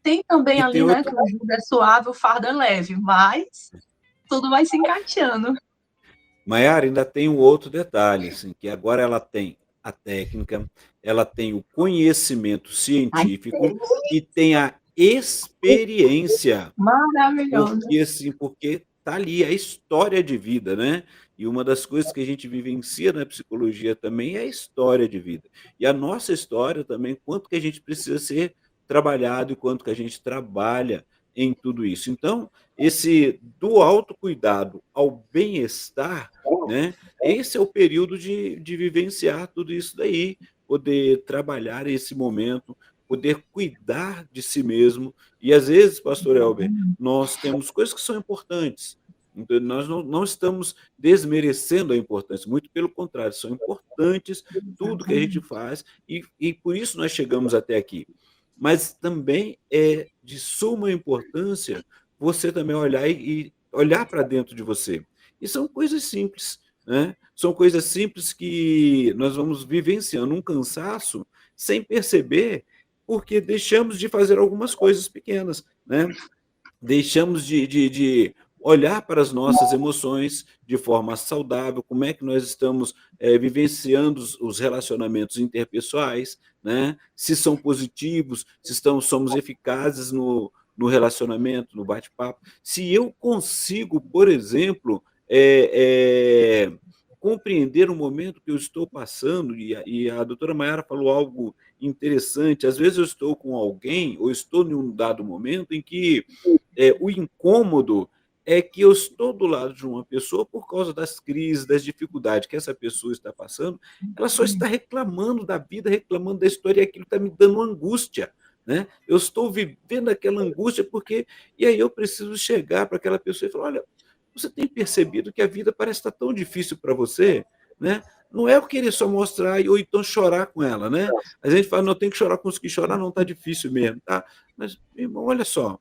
Tem também E ali, tem né, outro. que o jugo é suave, o fardo é leve, mas tudo vai se encaixando. Maiara, ainda tem um outro detalhe, assim, que agora ela tem a técnica, ela tem o conhecimento científico e tem a experiência. Maravilhoso. Porque tá ali a história de vida, né. E uma das coisas que a gente vivencia na psicologia também é a história de vida. E a nossa história também, quanto que a gente precisa ser trabalhado e quanto que a gente trabalha em tudo isso. Então, esse do autocuidado ao bem-estar, né, esse é o período de vivenciar tudo isso daí, poder trabalhar esse momento, poder cuidar de si mesmo. E às vezes, pastor Elber, nós temos coisas que são importantes. Então, nós não estamos desmerecendo a importância, muito pelo contrário, são importantes tudo que a gente faz e por isso nós chegamos até aqui. Mas também é de suma importância você também olhar e olhar para dentro de você. E são coisas simples, né? São coisas simples que nós vamos vivenciando um cansaço sem perceber, porque deixamos de fazer algumas coisas pequenas, né? Deixamos de olhar para as nossas emoções de forma saudável, como é que nós estamos, vivenciando os relacionamentos interpessoais, né, se são positivos, se somos eficazes no relacionamento, no bate-papo. Se eu consigo, por exemplo, compreender o momento que eu estou passando, e a doutora Maiara falou algo interessante, às vezes eu estou com alguém, ou estou em um dado momento em que o incômodo é que eu estou do lado de uma pessoa por causa das crises, das dificuldades que essa pessoa está passando, ela só está reclamando da vida, reclamando da história, e aquilo está me dando angústia, né? Eu estou vivendo aquela angústia porque... E aí eu preciso chegar para aquela pessoa e falar, olha, você tem percebido que a vida parece estar tão difícil para você, né? Não é eu querer só mostrar ou então chorar com ela, né? A gente fala, não, tem que chorar com os que chorar, não, está difícil mesmo, tá? Mas, irmão, olha só,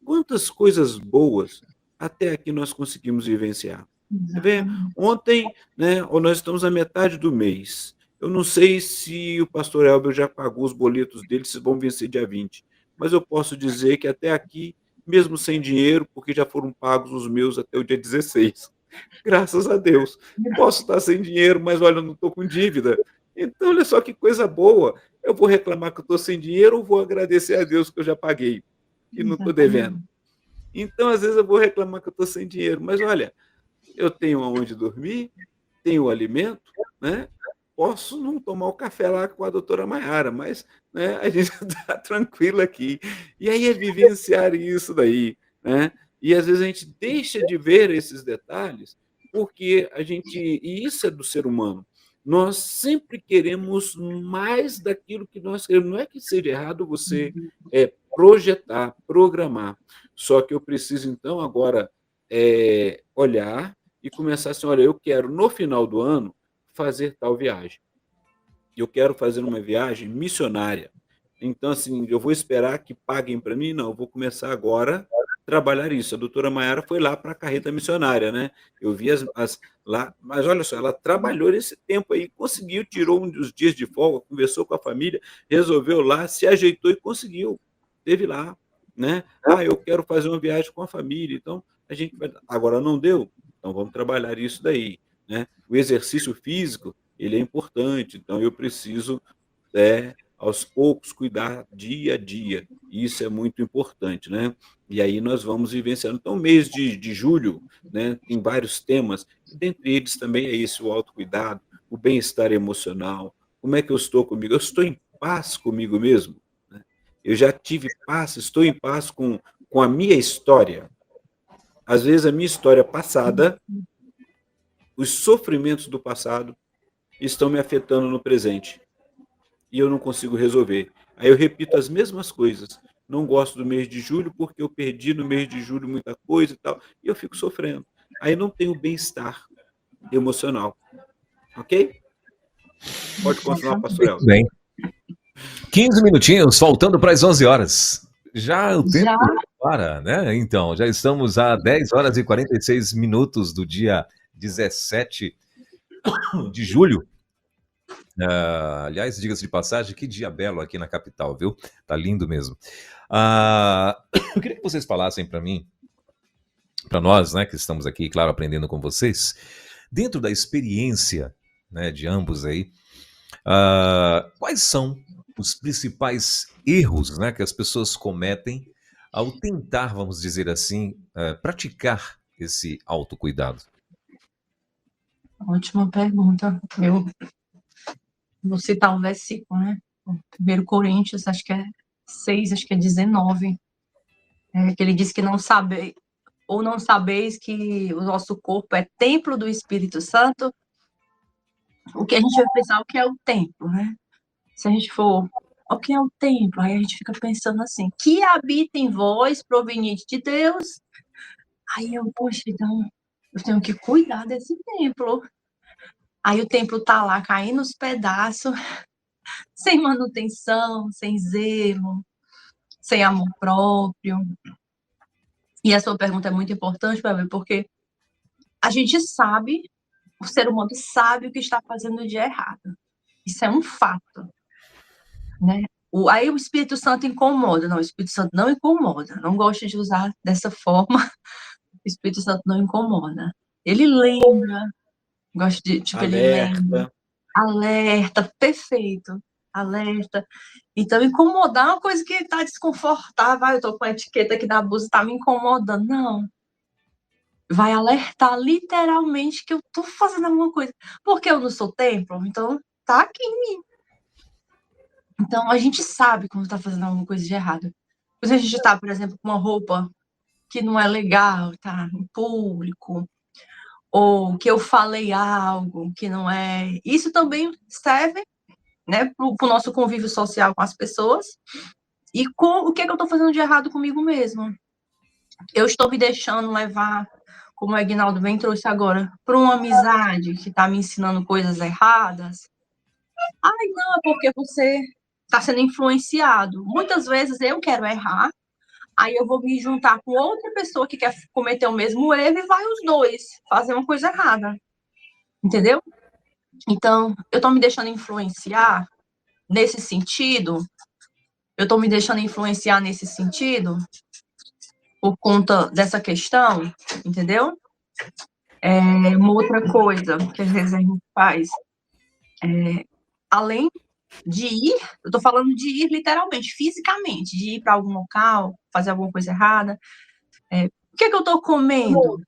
quantas coisas boas até aqui nós conseguimos vivenciar. Você vê, ontem, né, ou nós estamos na metade do mês. Eu não sei se o pastor Elber já pagou os boletos dele, se vão vencer dia 20, mas eu posso dizer que até aqui, mesmo sem dinheiro, porque já foram pagos os meus até o dia 16. Graças a Deus. Posso estar sem dinheiro, mas olha, eu não estou com dívida. Então, olha só que coisa boa. Eu vou reclamar que eu estou sem dinheiro ou vou agradecer a Deus que eu já paguei e não estou devendo? Então, às vezes, eu vou reclamar que eu estou sem dinheiro, mas olha, eu tenho aonde dormir, tenho o alimento, né? Posso não tomar o café lá com a doutora Maiara, mas, né, a gente está tranquilo aqui. E aí é vivenciar isso daí, né? E às vezes a gente deixa de ver esses detalhes porque e isso é do ser humano, nós sempre queremos mais daquilo que nós queremos. Não é que seja errado você projetar, programar, só que eu preciso, então, agora olhar e começar assim, olha, eu quero, no final do ano, fazer tal viagem. Eu quero fazer uma viagem missionária. Então, assim, eu vou esperar que paguem para mim? Não, eu vou começar agora a trabalhar isso. A doutora Maiara foi lá para a carreta missionária, né? Eu vi lá, mas olha só, ela trabalhou nesse tempo aí, conseguiu, tirou um dos dias de folga, conversou com a família, resolveu lá, se ajeitou e conseguiu. Teve lá, né? Eu quero fazer uma viagem com a família, então a gente vai. Agora não deu? Então vamos trabalhar isso daí, né? O exercício físico, ele é importante, então eu preciso aos poucos, cuidar dia a dia. Isso é muito importante, né? E aí nós vamos vivenciando. Então, o mês de julho, né, tem vários temas, e dentre eles também é esse, o autocuidado, o bem-estar emocional. Como é que eu estou comigo? Eu estou em paz comigo mesmo? Né? Eu já tive paz, estou em paz com a minha história. Às vezes, a minha história passada, os sofrimentos do passado, estão me afetando no presente. E eu não consigo resolver. Aí eu repito as mesmas coisas. Não gosto do mês de julho porque eu perdi no mês de julho muita coisa e tal, e eu fico sofrendo. Aí não tenho bem-estar emocional. Ok? Pode continuar, pastor Muito Elton. bem. 15 minutinhos, faltando para as 11 horas. Já o tempo para, né? Então, já estamos a 10 horas e 46 minutos do dia 17 de julho. Aliás, diga-se de passagem, que dia belo aqui na capital, viu? Tá lindo mesmo. Eu queria que vocês falassem para mim, para nós, né, que estamos aqui, claro, aprendendo com vocês, dentro da experiência, né, de ambos aí, quais são os principais erros, né, que as pessoas cometem ao tentar, vamos dizer assim, praticar esse autocuidado? Ótima pergunta. Eu vou citar um versículo, né? 1 Coríntios, acho que é 6, acho que é 19. Que ele diz que não sabeis que o nosso corpo é templo do Espírito Santo. O que a gente vai pensar, o que é o templo, né? Se a gente for, o que é o templo? Aí a gente fica pensando assim, que habita em vós, proveniente de Deus. Aí eu, poxa, então eu tenho que cuidar desse templo. Aí o templo tá lá caindo os pedaços, sem manutenção, sem zelo, sem amor próprio. E a sua pergunta é muito importante, porque a gente sabe, o ser humano sabe o que está fazendo de errado. Isso é um fato, né? Aí o Espírito Santo incomoda. Não, o Espírito Santo não incomoda. Não gosto de usar dessa forma. O Espírito Santo não incomoda. Ele lembra. Gosto de, ele lembra. Alerta, perfeito. Alerta. Então, incomodar é uma coisa que está desconfortável. Eu estou com a etiqueta aqui da blusa, está me incomodando. Não. Vai alertar literalmente que eu estou fazendo alguma coisa. Porque eu não sou templo, então tá aqui em mim. Então, a gente sabe quando está fazendo alguma coisa de errado. Quando a gente está, por exemplo, com uma roupa que não é legal, tá em público, ou que eu falei algo que não é... Isso também serve, né, para o nosso convívio social com as pessoas e com o que eu estou fazendo de errado comigo mesmo. Eu estou me deixando levar, como o Aguinaldo bem trouxe agora, para uma amizade que está me ensinando coisas erradas. Ai, não, é porque você está sendo influenciado. Muitas vezes eu quero errar, aí eu vou me juntar com outra pessoa que quer cometer o mesmo erro e vai os dois fazer uma coisa errada. Entendeu? Então, eu estou me deixando influenciar nesse sentido. Eu estou me deixando influenciar nesse sentido por conta dessa questão, entendeu? Uma outra coisa que às vezes a gente faz, além de ir, eu estou falando de ir literalmente, fisicamente, de ir para algum local, fazer alguma coisa errada. O que eu estou comendo?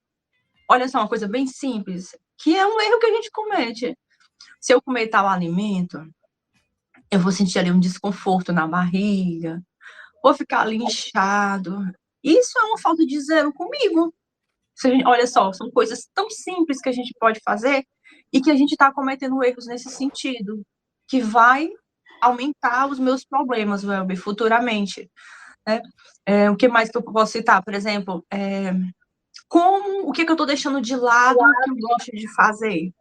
Olha só, uma coisa bem simples, que é um erro que a gente comete. Se eu comer tal alimento, eu vou sentir ali um desconforto na barriga, vou ficar ali inchado. Isso é uma falta de zelo comigo. Olha só, são coisas tão simples que a gente pode fazer e que a gente está cometendo erros nesse sentido, que vai aumentar os meus problemas, Welber, futuramente. Né? O que mais que eu posso citar? Por exemplo, o que eu estou deixando de lado que eu gosto de fazer?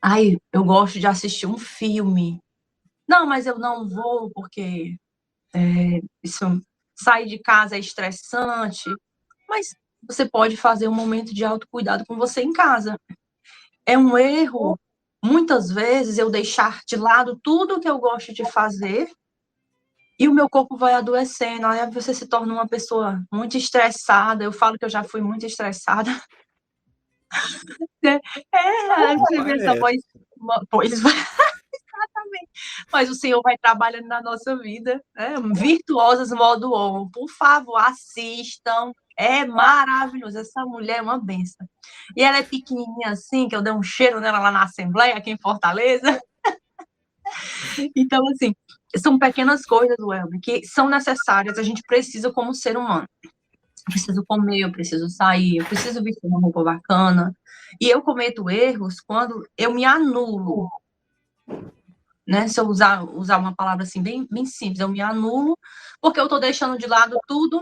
Ai, eu gosto de assistir um filme. Não, mas eu não vou porque isso, sair de casa é estressante. Mas você pode fazer um momento de autocuidado com você em casa. É um erro, muitas vezes, eu deixar de lado tudo que eu gosto de fazer e o meu corpo vai adoecendo. Aí você se torna uma pessoa muito estressada. Eu falo que eu já fui muito estressada. Você vê essa voz. Pois vai. Exatamente. Mas o Senhor vai trabalhando na nossa vida. Virtuosas modo on. Por favor, assistam. É maravilhoso. Essa mulher é uma benção. E ela é pequenininha assim, que eu dei um cheiro nela lá na Assembleia, aqui em Fortaleza. Então, assim, são pequenas coisas, Welber, que são necessárias. A gente precisa como ser humano. Eu preciso comer, eu preciso sair, eu preciso vestir uma roupa bacana. E eu cometo erros quando eu me anulo. Né? Se eu usar uma palavra assim bem, bem simples, eu me anulo, porque eu estou deixando de lado tudo.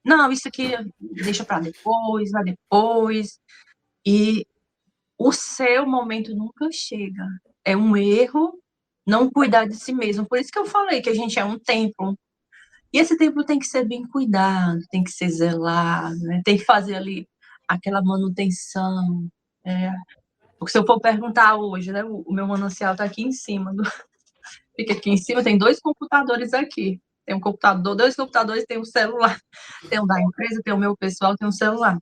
Não, isso aqui deixa para depois, vai depois. E o seu momento nunca chega. É um erro não cuidar de si mesmo. Por isso que eu falei que a gente é um templo. E esse templo tem que ser bem cuidado, tem que ser zelado, né? Tem que fazer ali aquela manutenção. Porque se eu for perguntar hoje, né? O meu manancial está aqui em cima. Fica aqui em cima, tem 2 computadores aqui. Tem um computador, 2 computadores, tem um celular. Tem um da empresa, tem o meu pessoal, tem um celular.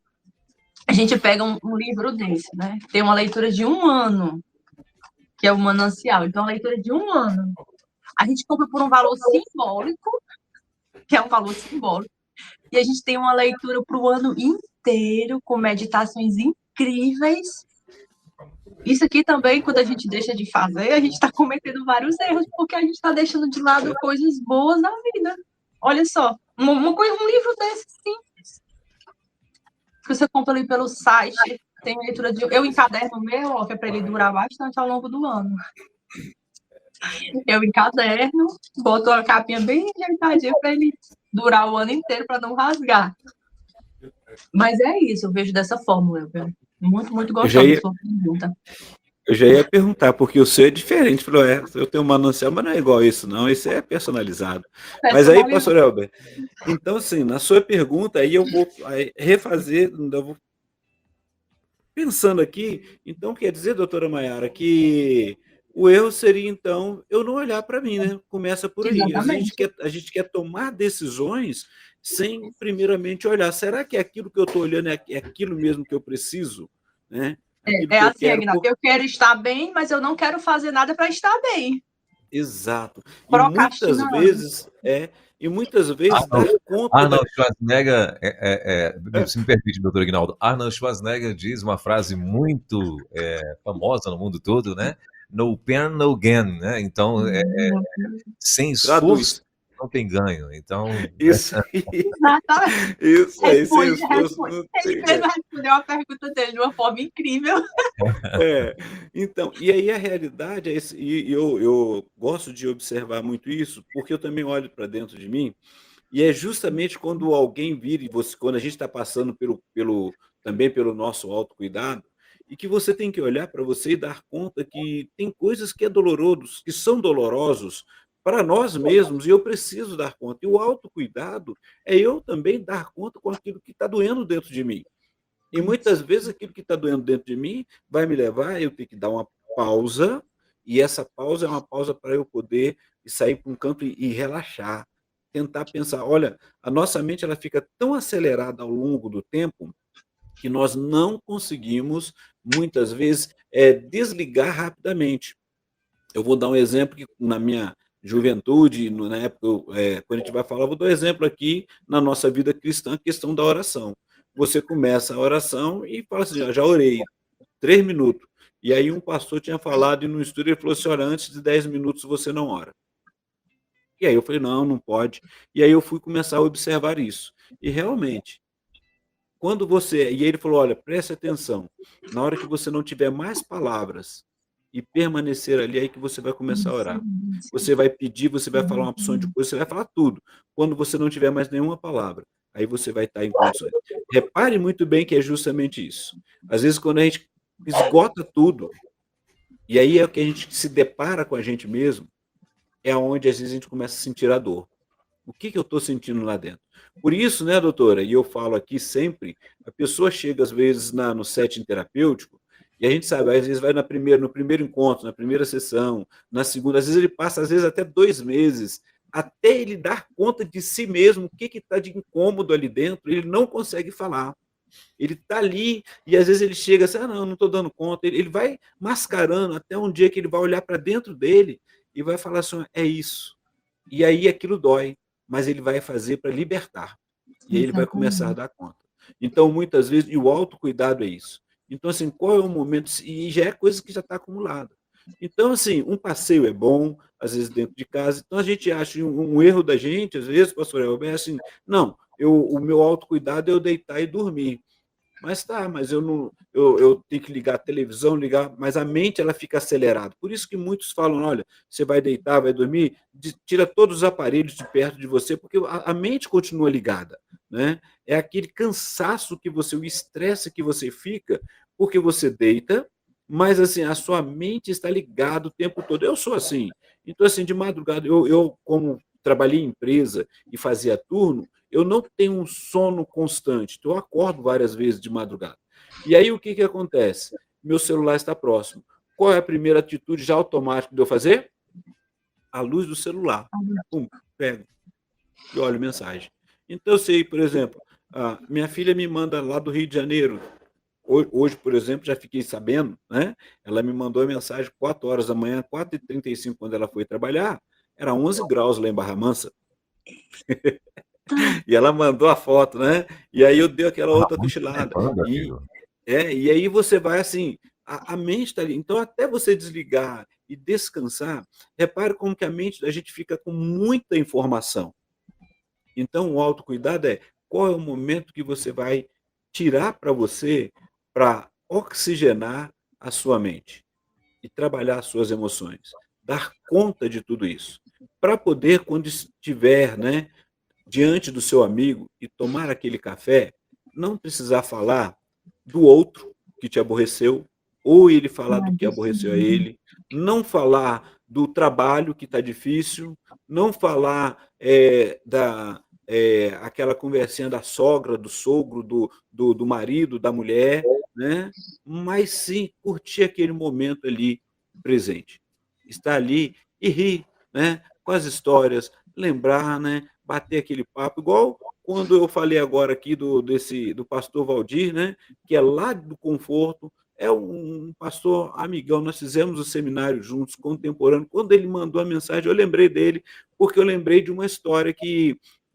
A gente pega um livro desse, né? Tem uma leitura de 1 ano, que é o manancial. Então, a leitura de 1 ano. A gente compra por um valor simbólico, que é um valor simbólico, e a gente tem uma leitura para o ano inteiro, com meditações incríveis. Isso aqui também, quando a gente deixa de fazer, a gente está cometendo vários erros, porque a gente está deixando de lado coisas boas da vida. Olha só, um livro desse simples, que você compra ali pelo site, tem leitura de... Eu encaderno o meu, ó, que é para ele durar bastante ao longo do ano. Eu encaderno, boto a capinha bem ajeitadinha para ele durar o ano inteiro, para não rasgar. Mas é isso, eu vejo dessa forma, Welber. Muito, muito gostosa a sua pergunta. Eu já ia perguntar, porque o seu é diferente. Falou, eu tenho um manancial, mas não é igual isso, não. Isso é personalizado. Mas aí, pastor Elber, então, assim, na sua pergunta, aí eu vou refazer, eu vou pensando aqui, então quer dizer, doutora Maiara, que o erro seria, então, eu não olhar para mim, né? Começa por aí. A gente quer tomar decisões sem, primeiramente, olhar. Será que aquilo que eu estou olhando é aquilo mesmo que eu preciso? Né? Assim, Aguinaldo, eu quero estar bem, mas eu não quero fazer nada para estar bem. Exato. E muitas vezes dar conta... Arnold Schwarzenegger, se me permite, doutor Aguinaldo, Arnold Schwarzenegger diz uma frase muito famosa no mundo todo, né? No pain, no gain, né? Então, sem esforço, não tem ganho. Então... Isso aí. Isso aí, sem esforço, não tem ganho. Ele respondeu a pergunta dele de uma forma incrível. Então, e aí a realidade é esse, e eu gosto de observar muito isso, porque eu também olho para dentro de mim, e é justamente quando alguém vira, quando a gente está passando também pelo nosso autocuidado, e que você tem que olhar para você e dar conta que tem coisas que são dolorosos para nós mesmos, e eu preciso dar conta. E o autocuidado é eu também dar conta com aquilo que está doendo dentro de mim. E muitas vezes aquilo que está doendo dentro de mim vai me levar a eu ter que dar uma pausa, e essa pausa é uma pausa para eu poder sair para um canto e relaxar, tentar pensar. Olha, a nossa mente ela fica tão acelerada ao longo do tempo que nós não conseguimos, muitas vezes, desligar rapidamente. Eu vou dar um exemplo que na minha juventude, na época, quando a gente vai falar, eu vou dar um exemplo aqui na nossa vida cristã, a questão da oração. Você começa a oração e fala assim, já orei 3 minutos. E aí um pastor tinha falado no estudo, ele falou assim, olha, antes de 10 minutos você não ora. E aí eu falei, não pode. E aí eu fui começar a observar isso. E realmente, quando você... E ele falou, olha, preste atenção, na hora que você não tiver mais palavras e permanecer ali, aí que você vai começar a orar. Você vai pedir, você vai falar uma opção de coisa, você vai falar tudo. Quando você não tiver mais nenhuma palavra, aí você vai estar em condições. Repare muito bem que é justamente isso. Às vezes, quando a gente esgota tudo, e aí é o que a gente se depara com a gente mesmo, é onde às vezes a gente começa a sentir a dor. O que eu estou sentindo lá dentro? Por isso, né, doutora, e eu falo aqui sempre, a pessoa chega às vezes no setting terapêutico, e a gente sabe, às vezes vai no primeiro encontro, na primeira sessão, na segunda, às vezes ele passa, às vezes até 2 meses, até ele dar conta de si mesmo, o que está de incômodo ali dentro, ele não consegue falar. Ele está ali e às vezes ele chega assim, não estou dando conta. Ele vai mascarando até um dia que ele vai olhar para dentro dele e vai falar assim, é isso. E aí aquilo dói, mas ele vai fazer para libertar. E aí ele vai começar a dar conta. Então, muitas vezes, e o autocuidado é isso. Então, assim, qual é o momento? E já é coisa que já está acumulada. Então, assim, um passeio é bom, às vezes dentro de casa. Então, a gente acha um erro da gente, às vezes, pastor Elber, é assim, não, o meu autocuidado é eu deitar e dormir. Mas tá, mas eu tenho que ligar a televisão, mas a mente ela fica acelerada. Por isso que muitos falam, olha, você vai deitar, vai dormir, tira todos os aparelhos de perto de você, porque a mente continua ligada, né? É aquele cansaço que você, o estresse que você fica, porque você deita, mas assim, a sua mente está ligada o tempo todo. Eu sou assim. Então, assim, de madrugada, eu como trabalhei em empresa e fazia turno, eu não tenho um sono constante, então eu acordo várias vezes de madrugada. E aí o que acontece? Meu celular está próximo. Qual é a primeira atitude já automática de eu fazer? A luz do celular. Pum, pego e olho mensagem. Então eu sei, por exemplo, minha filha me manda lá do Rio de Janeiro. Hoje, por exemplo, já fiquei sabendo, né? Ela me mandou a mensagem 4 horas da manhã, 4h35, quando ela foi trabalhar, era 11 graus lá em Barra Mansa. E ela mandou a foto, né? E aí eu dei aquela outra cochilada. E aí você vai assim, a mente está ali. Então, até você desligar e descansar, repare como que a mente da gente fica com muita informação. Então, o autocuidado é qual é o momento que você vai tirar para você para oxigenar a sua mente e trabalhar as suas emoções, dar conta de tudo isso, para poder, quando estiver, né, diante do seu amigo e tomar aquele café, não precisar falar do outro que te aborreceu, ou ele falar do que aborreceu a ele, não falar do trabalho que está difícil, não falar aquela conversinha da sogra, do sogro, do marido, da mulher, né? Mas sim curtir aquele momento ali presente. Estar ali e rir, né? Com as histórias, lembrar, né? Bater aquele papo, igual quando eu falei agora aqui do pastor Valdir, né? Que é lá do Conforto, é um pastor amigão, nós fizemos o seminário juntos, contemporâneo. Quando ele mandou a mensagem, eu lembrei dele, porque eu lembrei de uma história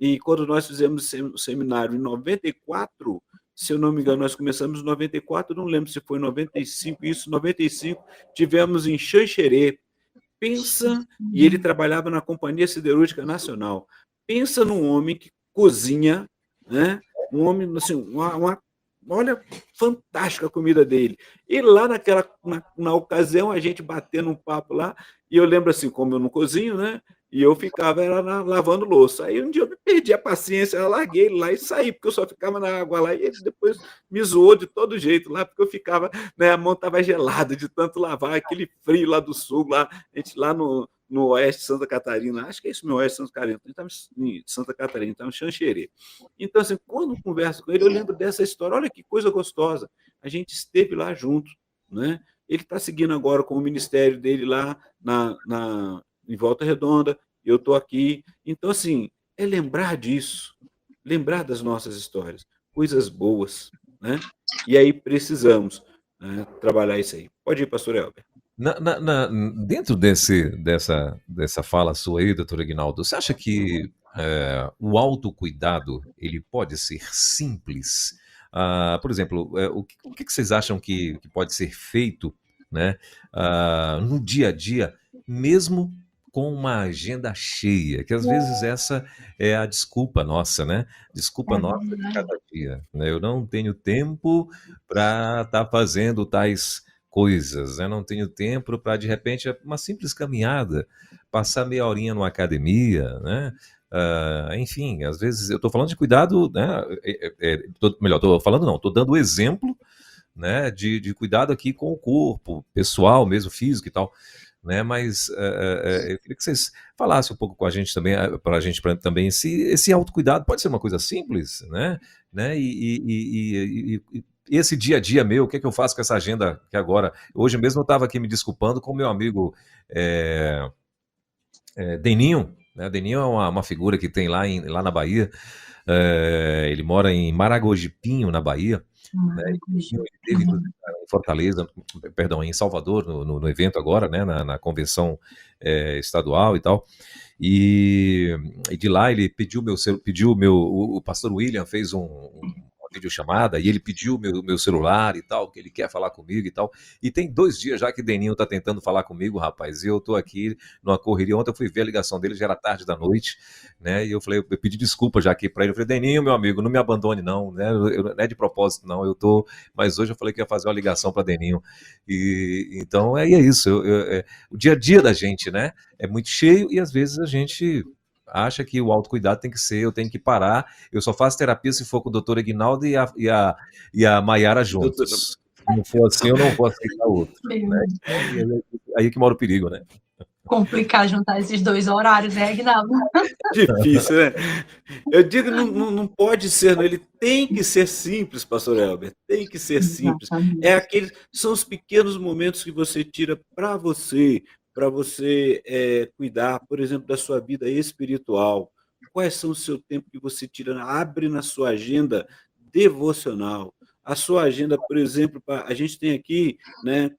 e quando nós fizemos o seminário em 94, se eu não me engano, nós começamos em 94, não lembro se foi em 95, isso, 95, tivemos em Xanxerê. Pensa, e ele trabalhava na Companhia Siderúrgica Nacional. Pensa num homem que cozinha, né? Um homem, assim, olha, fantástica a comida dele. E lá na ocasião, a gente batendo um papo lá, e eu lembro assim, como eu não cozinho, né? E eu ficava lavando louça. Aí um dia eu me perdi a paciência, eu larguei ele lá e saí, porque eu só ficava na água lá, e ele depois me zoou de todo jeito lá, porque eu ficava, né, a mão estava gelada de tanto lavar, aquele frio lá do sul, lá, a gente lá no oeste de Santa Catarina, acho que é isso, no oeste de Santa Catarina, a gente estava em Santa Catarina, estava em Xanxerê. Então, assim, quando eu converso com ele, eu lembro dessa história, olha que coisa gostosa, a gente esteve lá junto, né? Ele está seguindo agora com o ministério dele lá em Volta Redonda, eu estou aqui. Então, assim, é lembrar disso, lembrar das nossas histórias, coisas boas, né? E aí precisamos, né, trabalhar isso aí. Pode ir, pastor Elber. Dentro dessa fala sua aí, doutor Aguinaldo, você acha que o autocuidado ele pode ser simples? Por exemplo, o que vocês acham que pode ser feito, né, no dia a dia, mesmo com uma agenda cheia, que às vezes essa é a desculpa nossa, né? Desculpa É nossa de verdade. cada dia, né? Eu não tenho tempo para estar fazendo tais coisas, né? Não tenho tempo para, de repente, uma simples caminhada, passar meia horinha numa academia, né? Enfim, às vezes eu estou falando de cuidado, né? Melhor, estou falando não, estou dando o exemplo, né? De cuidado aqui com o corpo, pessoal mesmo, físico e tal, né? Mas eu queria que vocês falassem um pouco com a gente também, para a gente também, esse autocuidado pode ser uma coisa simples, né? E esse dia a dia meu, o que é que eu faço com essa agenda que agora, hoje mesmo eu estava aqui me desculpando com o meu amigo Deninho, né? Deninho é uma figura que tem lá na Bahia, ele mora em Maragogi-Pinho, na Bahia, né? Ele teve em Fortaleza, perdão, em Salvador, no evento agora, né? Na convenção estadual e tal. E de lá ele o pastor William fez uma videochamada e ele pediu meu celular e tal, que ele quer falar comigo e tal. E tem 2 dias já que Deninho tá tentando falar comigo, rapaz, e eu tô aqui numa correria. Ontem eu fui ver a ligação dele, já era tarde da noite, né? E eu falei, eu pedi desculpa já aqui para ele. Eu falei, Deninho, meu amigo, não me abandone não, né? Não é de propósito não, mas hoje eu falei que ia fazer uma ligação para Deninho. E então é isso, o dia a dia da gente, né? É muito cheio e às vezes a gente acha que o autocuidado tem que ser, eu tenho que parar, eu só faço terapia se for com o doutor Aguinaldo e a Maiara Doutor, juntos. Se não for assim, eu não vou aceitar outro, né? Então, aí que mora o perigo, né? Complicar juntar esses 2 horários, né, Aguinaldo? difícil, né? Eu digo, não pode ser, não. Ele tem que ser simples, pastor Elber, tem que ser simples. Exatamente. São os pequenos momentos que você tira para você cuidar, por exemplo, da sua vida espiritual. Quais são o seu tempo que você tira, abre na sua agenda devocional. A sua agenda, por exemplo, a gente tem aqui, né,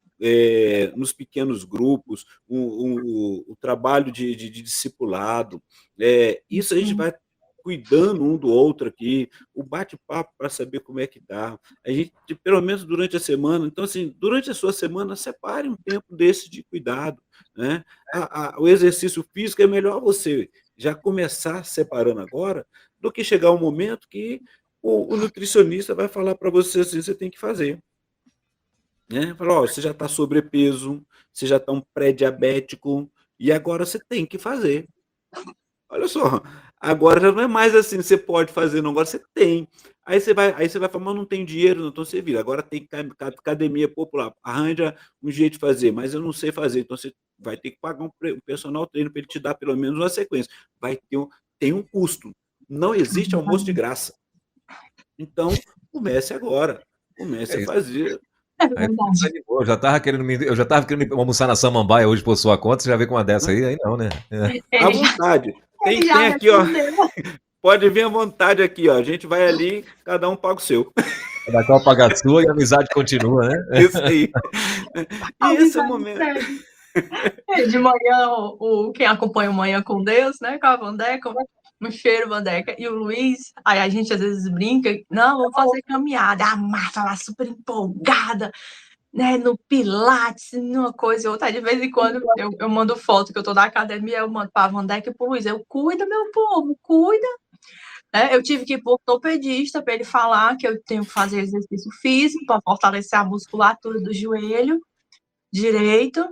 nos pequenos grupos, o trabalho de discipulado. Isso a gente vai cuidando um do outro aqui, o bate-papo para saber como é que dá. A gente, pelo menos durante a semana, então, assim, durante a sua semana, separe um tempo desse de cuidado, né? O exercício físico é melhor você já começar separando agora, do que chegar um momento que o nutricionista vai falar para você assim, você tem que fazer. Né? Fala, ó, você já está sobrepeso, você já está um pré-diabético, e agora você tem que fazer. Olha só, agora já não é mais assim, você pode fazer, não, agora você tem. Aí você vai falar, mas não tem dinheiro, não, então você vira. Agora tem academia popular, arranja um jeito de fazer, mas eu não sei fazer, então você vai ter que pagar um personal treino para ele te dar pelo menos uma sequência. Tem um custo. Não existe almoço de graça. Então, comece agora. Comece É a isso. fazer. É Aí tu verdade. desanimou. Eu já tava querendo almoçar na Samambaia hoje por sua conta, você já vê com uma dessa Né? aí não, né? À Ele já, vontade. ele Tem já aqui, ó. respondeu. Pode vir à vontade aqui, ó. A gente vai ali, cada um paga o seu. Cada qual paga a sua e a amizade continua, né? Isso aí. E A esse é o amizade momento. segue. De manhã, quem acompanha o Manhã com Deus, né? Com a Vandeca, um cheiro, Vandeca, e o Luiz. Aí a gente às vezes brinca, não, vamos fazer caminhada. A Marta lá super empolgada, né? No Pilates, numa coisa e outra. Aí, de vez em quando eu mando foto que eu tô na academia, eu mando pra Vandeca e pro Luiz. Eu, cuida, meu povo, cuida. Eu tive que ir pro ortopedista para ele falar que eu tenho que fazer exercício físico para fortalecer a musculatura do joelho direito.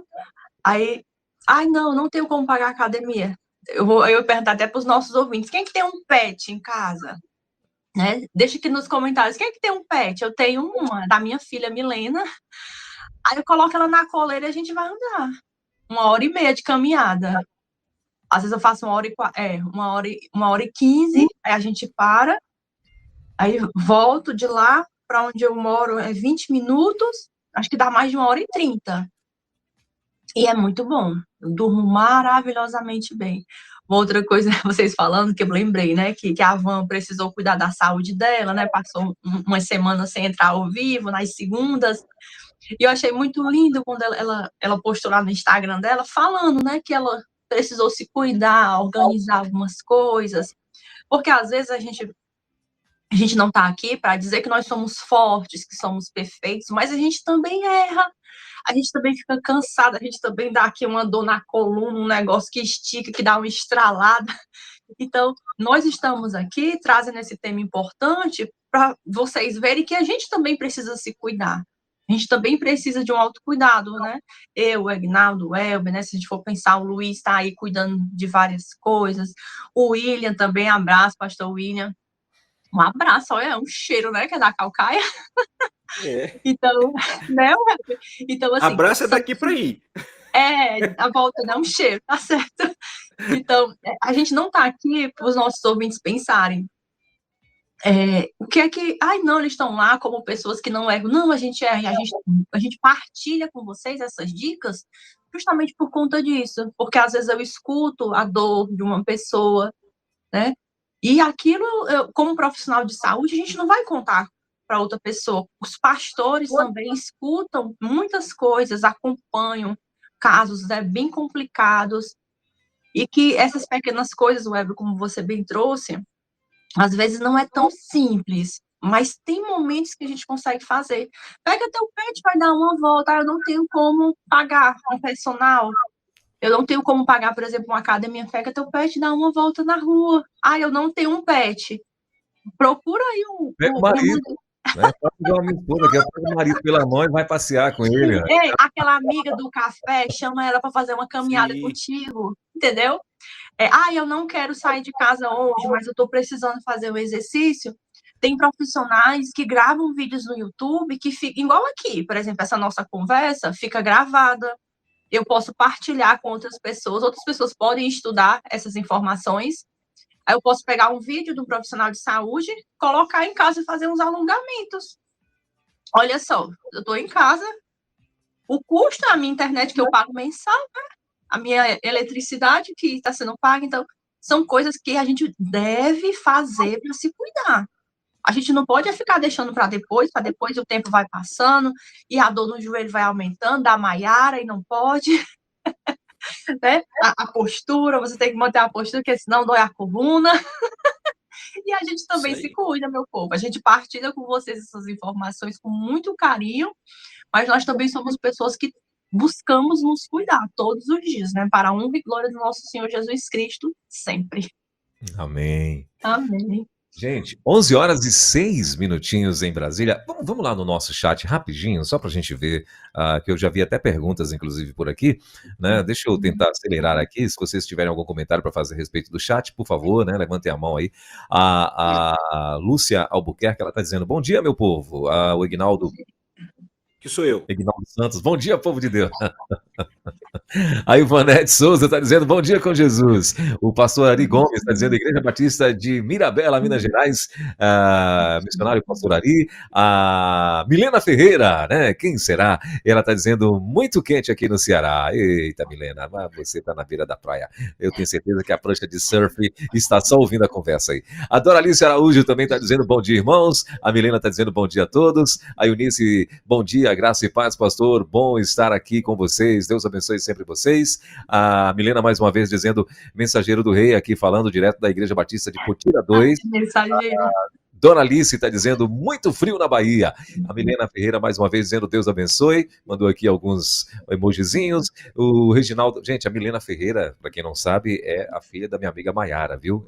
Aí, ai, não tenho como pagar a academia. Eu vou perguntar até para os nossos ouvintes: quem é que tem um pet em casa? Né? Deixa aqui nos comentários: quem é que tem um pet? Eu tenho uma, da minha filha Milena. Aí eu coloco ela na coleira e a gente vai andar. 1h30 de caminhada. Às vezes eu faço 1h15, aí a gente para, aí volto de lá para onde eu moro, 20 minutos, acho que dá mais de 1h30. E é muito bom. Eu durmo maravilhosamente bem. Outra coisa, vocês falando, que eu lembrei, né? Que a Van precisou cuidar da saúde dela, né? Passou uma semana sem entrar ao vivo, nas segundas. E eu achei muito lindo quando ela postou lá no Instagram dela, falando, né? Que ela precisou se cuidar, organizar algumas coisas. Porque às vezes a gente A gente não está aqui para dizer que nós somos fortes, que somos perfeitos, mas a gente também erra, a gente também fica cansado, a gente também dá aqui uma dor na coluna, um negócio que estica, que dá uma estralada. Então, nós estamos aqui trazendo esse tema importante para vocês verem que a gente também precisa se cuidar. A gente também precisa de um autocuidado, né? Eu, o Aguinaldo, o Elber, né? Se a gente for pensar, o Luiz está aí cuidando de várias coisas. O William também, abraço, pastor William. Um abraço, olha, um cheiro, né? Que é da Calcaia. É. Então, né? Então, assim. Abraço é daqui para ir. A volta dá um cheiro, tá certo? Então, a gente não tá aqui para os nossos ouvintes pensarem o que é que... Ai, não, eles estão lá como pessoas que não erram. Não, a gente erra. A gente partilha com vocês essas dicas justamente por conta disso. Porque, às vezes, eu escuto a dor de uma pessoa, né? E aquilo, como profissional de saúde, a gente não vai contar para outra pessoa. Os pastores também escutam muitas coisas, acompanham casos bem complicados, e que essas pequenas coisas, Weber, como você bem trouxe, às vezes não é tão simples, mas tem momentos que a gente consegue fazer. Pega teu pet, vai dar uma volta, eu não tenho como pagar um personal, eu não tenho como pagar, por exemplo, uma academia, pega teu pet, dá uma volta na rua. Eu não tenho um pet. Procura aí Pega o marido, né? Pode pegar uma minha esposa aqui, pega o marido pela mão e vai passear com ele. Né? Aquela amiga do café, chama ela para fazer uma caminhada contigo, entendeu? Eu não quero sair de casa hoje, mas eu estou precisando fazer o exercício. Tem profissionais que gravam vídeos no YouTube que fica igual aqui, por exemplo, essa nossa conversa fica gravada. Eu posso partilhar com outras pessoas podem estudar essas informações. Aí eu posso pegar um vídeo do profissional de saúde, colocar em casa e fazer uns alongamentos. Olha só, eu estou em casa, o custo da minha internet que eu pago mensal, né? A minha eletricidade que está sendo paga, então são coisas que a gente deve fazer para se cuidar. A gente não pode ficar deixando para depois o tempo vai passando e a dor no joelho vai aumentando, dá Maiara e não pode. Né? A postura, você tem que manter a postura, porque senão dói a coluna. E a gente também se cuida, meu povo. A gente partilha com vocês essas informações com muito carinho, mas nós também somos pessoas que buscamos nos cuidar todos os dias, né? Para a honra e glória do nosso Senhor Jesus Cristo, sempre. Amém. Amém. Gente, 11h06 em Brasília. Vamos lá no nosso chat rapidinho, só para a gente ver, que eu já vi até perguntas, inclusive, por aqui. Né? Deixa eu tentar acelerar aqui. Se vocês tiverem algum comentário para fazer a respeito do chat, por favor, né? Levantem a mão aí. A Lúcia Albuquerque, ela está dizendo, bom dia, meu povo. O Aguinaldo... Que sou eu. Aguinaldo Santos, bom dia, povo de Deus. A Ivanete Souza está dizendo, bom dia com Jesus. O pastor Ari Gomes está dizendo, Igreja Batista de Mirabela, Minas Gerais, missionário pastor Ari. A Milena Ferreira, né? Quem será? Ela está dizendo, muito quente aqui no Ceará. Eita, Milena, mas você está na beira da praia. Eu tenho certeza que a prancha de surf está só ouvindo a conversa aí. A Doralice Araújo também está dizendo, bom dia, irmãos. A Milena está dizendo, bom dia a todos. A Eunice, bom dia, graça e paz, pastor. Bom estar aqui com vocês. Deus abençoe sempre vocês. A Milena, mais uma vez, dizendo, mensageiro do rei, aqui falando direto da Igreja Batista de Potira 2. Dona Alice está dizendo, muito frio na Bahia. A Milena Ferreira, mais uma vez, dizendo, Deus abençoe. Mandou aqui alguns emojizinhos. O Reginaldo... Gente, a Milena Ferreira, para quem não sabe, é a filha da minha amiga Maiara, viu?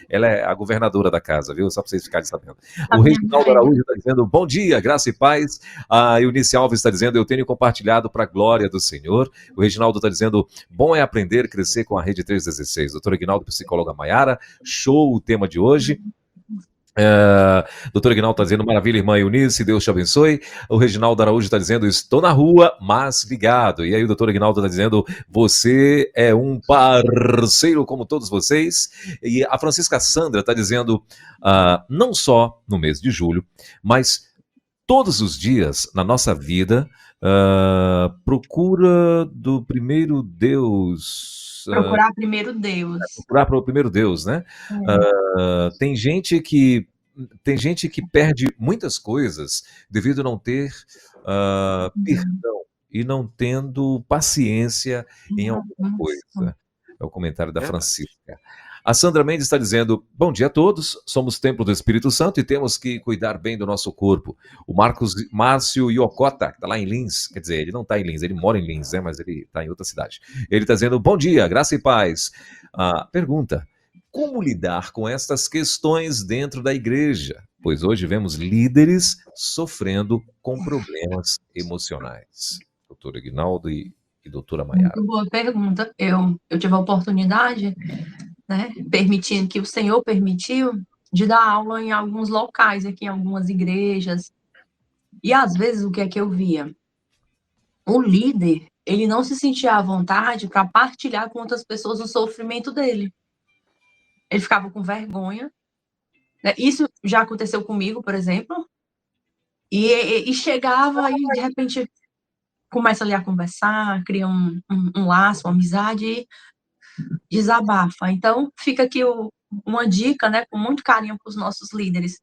Ela é a governadora da casa, viu? Só para vocês ficarem sabendo. O Reginaldo Araújo está dizendo, bom dia, graça e paz. A Eunice Alves está dizendo, eu tenho compartilhado para a glória do Senhor. O Reginaldo está dizendo, bom é aprender, crescer com a Rede 316. Doutor Aguinaldo, psicóloga Maiara, show o tema de hoje. Doutor Aguinaldo está dizendo, maravilha, irmã Eunice, Deus te abençoe. O Reginaldo Araújo está dizendo, estou na rua, mas ligado. E aí o doutor Aguinaldo está dizendo, você é um parceiro como todos vocês. E a Francisca Sandra está dizendo, não só no mês de julho, mas todos os dias na nossa vida, procura do primeiro Deus. Procurar primeiro Deus. Procurar para o primeiro Deus, né? Tem gente que perde muitas coisas devido a não ter perdão e não tendo paciência em alguma coisa. É o comentário da Francisca. A Sandra Mendes está dizendo, bom dia a todos, somos templo do Espírito Santo e temos que cuidar bem do nosso corpo. O Márcio Iocota, que está lá em Lins, quer dizer, ele não está em Lins, ele mora em Lins, né, mas ele está em outra cidade. Ele está dizendo, bom dia, graça e paz. Pergunta, como lidar com estas questões dentro da igreja? Pois hoje vemos líderes sofrendo com problemas emocionais. Doutor Aguinaldo e doutora Maiara. Muito boa pergunta. Eu tive a oportunidade, né, permitindo que o Senhor permitiu, de dar aula em alguns locais, aqui em algumas igrejas. E às vezes o que é que eu via? O líder, ele não se sentia à vontade para partilhar com outras pessoas o sofrimento dele. Ele ficava com vergonha. Né? Isso já aconteceu comigo, por exemplo. E chegava e, de repente, começa ali a conversar, cria um laço, uma amizade e desabafa. Então, fica aqui uma dica, né, com muito carinho para os nossos líderes.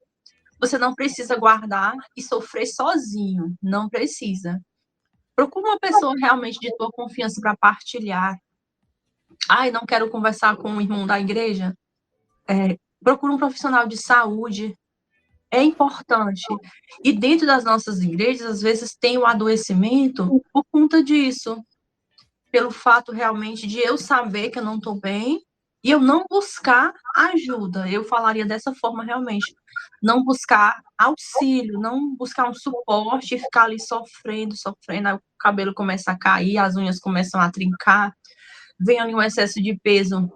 Você não precisa guardar e sofrer sozinho. Não precisa. Procura uma pessoa realmente de tua confiança para partilhar. Ai, não quero conversar com um irmão da igreja. Procura um profissional de saúde. É importante. E dentro das nossas igrejas, às vezes, tem o adoecimento por conta disso. Pelo fato, realmente, de eu saber que eu não estou bem e eu não buscar ajuda. Eu falaria dessa forma, realmente. Não buscar auxílio, não buscar um suporte e ficar ali sofrendo, aí o cabelo começa a cair, as unhas começam a trincar, vem ali um excesso de peso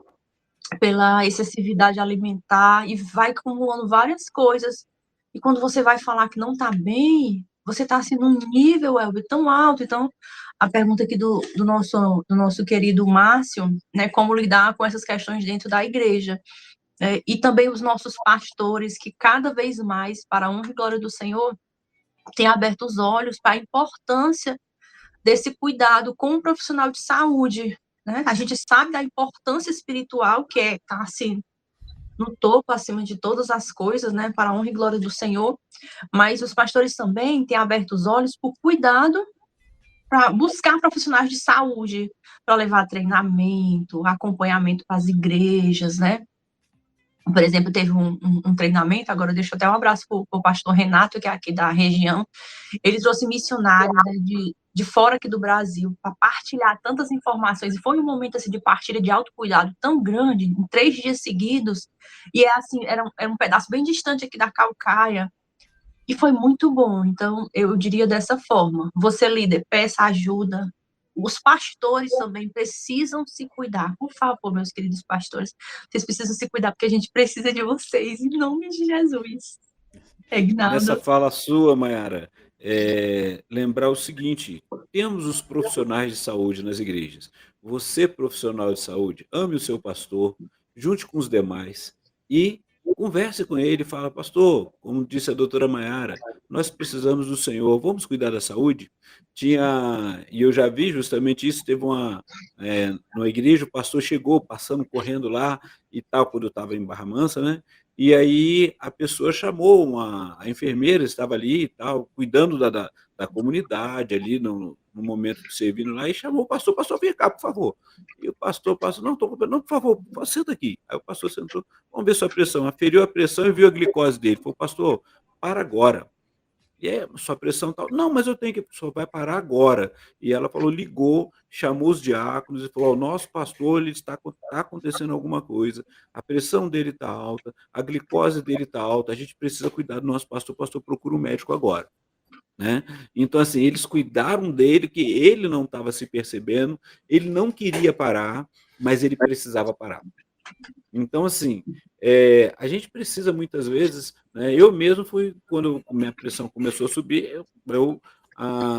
pela excessividade alimentar e vai acumulando várias coisas. E quando você vai falar que não está bem, você está assim num nível, Elber, tão alto. Então, a pergunta aqui do nosso querido Márcio, né, como lidar com essas questões dentro da igreja. E também os nossos pastores, que cada vez mais, para a honra e glória do Senhor, têm aberto os olhos para a importância desse cuidado com um profissional de saúde. Né? A gente sabe da importância espiritual, que está assim, no topo, acima de todas as coisas, né, para a honra e glória do Senhor, mas os pastores também têm aberto os olhos por cuidado, para buscar profissionais de saúde, para levar treinamento, acompanhamento para as igrejas, né? Por exemplo, teve um treinamento, agora eu deixo até um abraço para o pastor Renato, que é aqui da região. Ele trouxe missionários, né, de fora aqui do Brasil, para partilhar tantas informações, e foi um momento assim, de partilha de autocuidado tão grande, em 3 dias seguidos, e era um pedaço bem distante aqui da Caucaia, e foi muito bom. Então, eu diria dessa forma, você líder, peça ajuda. Os pastores também precisam se cuidar. Por favor, meus queridos pastores, vocês precisam se cuidar, porque a gente precisa de vocês, em nome de Jesus. Nessa fala sua, Maiara, lembrar o seguinte, temos os profissionais de saúde nas igrejas. Você, profissional de saúde, ame o seu pastor, junte com os demais e converse com ele, fala, pastor, como disse a doutora Maiara, nós precisamos do Senhor, vamos cuidar da saúde? E eu já vi justamente isso, teve numa igreja, o pastor chegou, passando, correndo lá e tal, quando eu estava em Barra Mansa, né? E aí a pessoa chamou a enfermeira, estava ali e tal, cuidando da comunidade ali no momento de servindo lá, e chamou o pastor, vem cá, por favor. E o pastor, não, não, por favor, senta aqui. Aí o pastor sentou, vamos ver sua pressão. Aferiu a pressão e viu a glicose dele. Falou, pastor, para agora. E aí, sua pressão tal. Não, mas eu tenho que. O senhor vai parar agora. E ela falou, ligou, chamou os diáconos e falou: o nosso pastor, ele está acontecendo alguma coisa, a pressão dele está alta, a glicose dele está alta, a gente precisa cuidar do nosso pastor, procura um médico agora. Né? Então, assim, eles cuidaram dele, que ele não estava se percebendo, ele não queria parar, mas ele precisava parar. Então, assim, a gente precisa muitas vezes, né, eu mesmo fui, quando minha pressão começou a subir,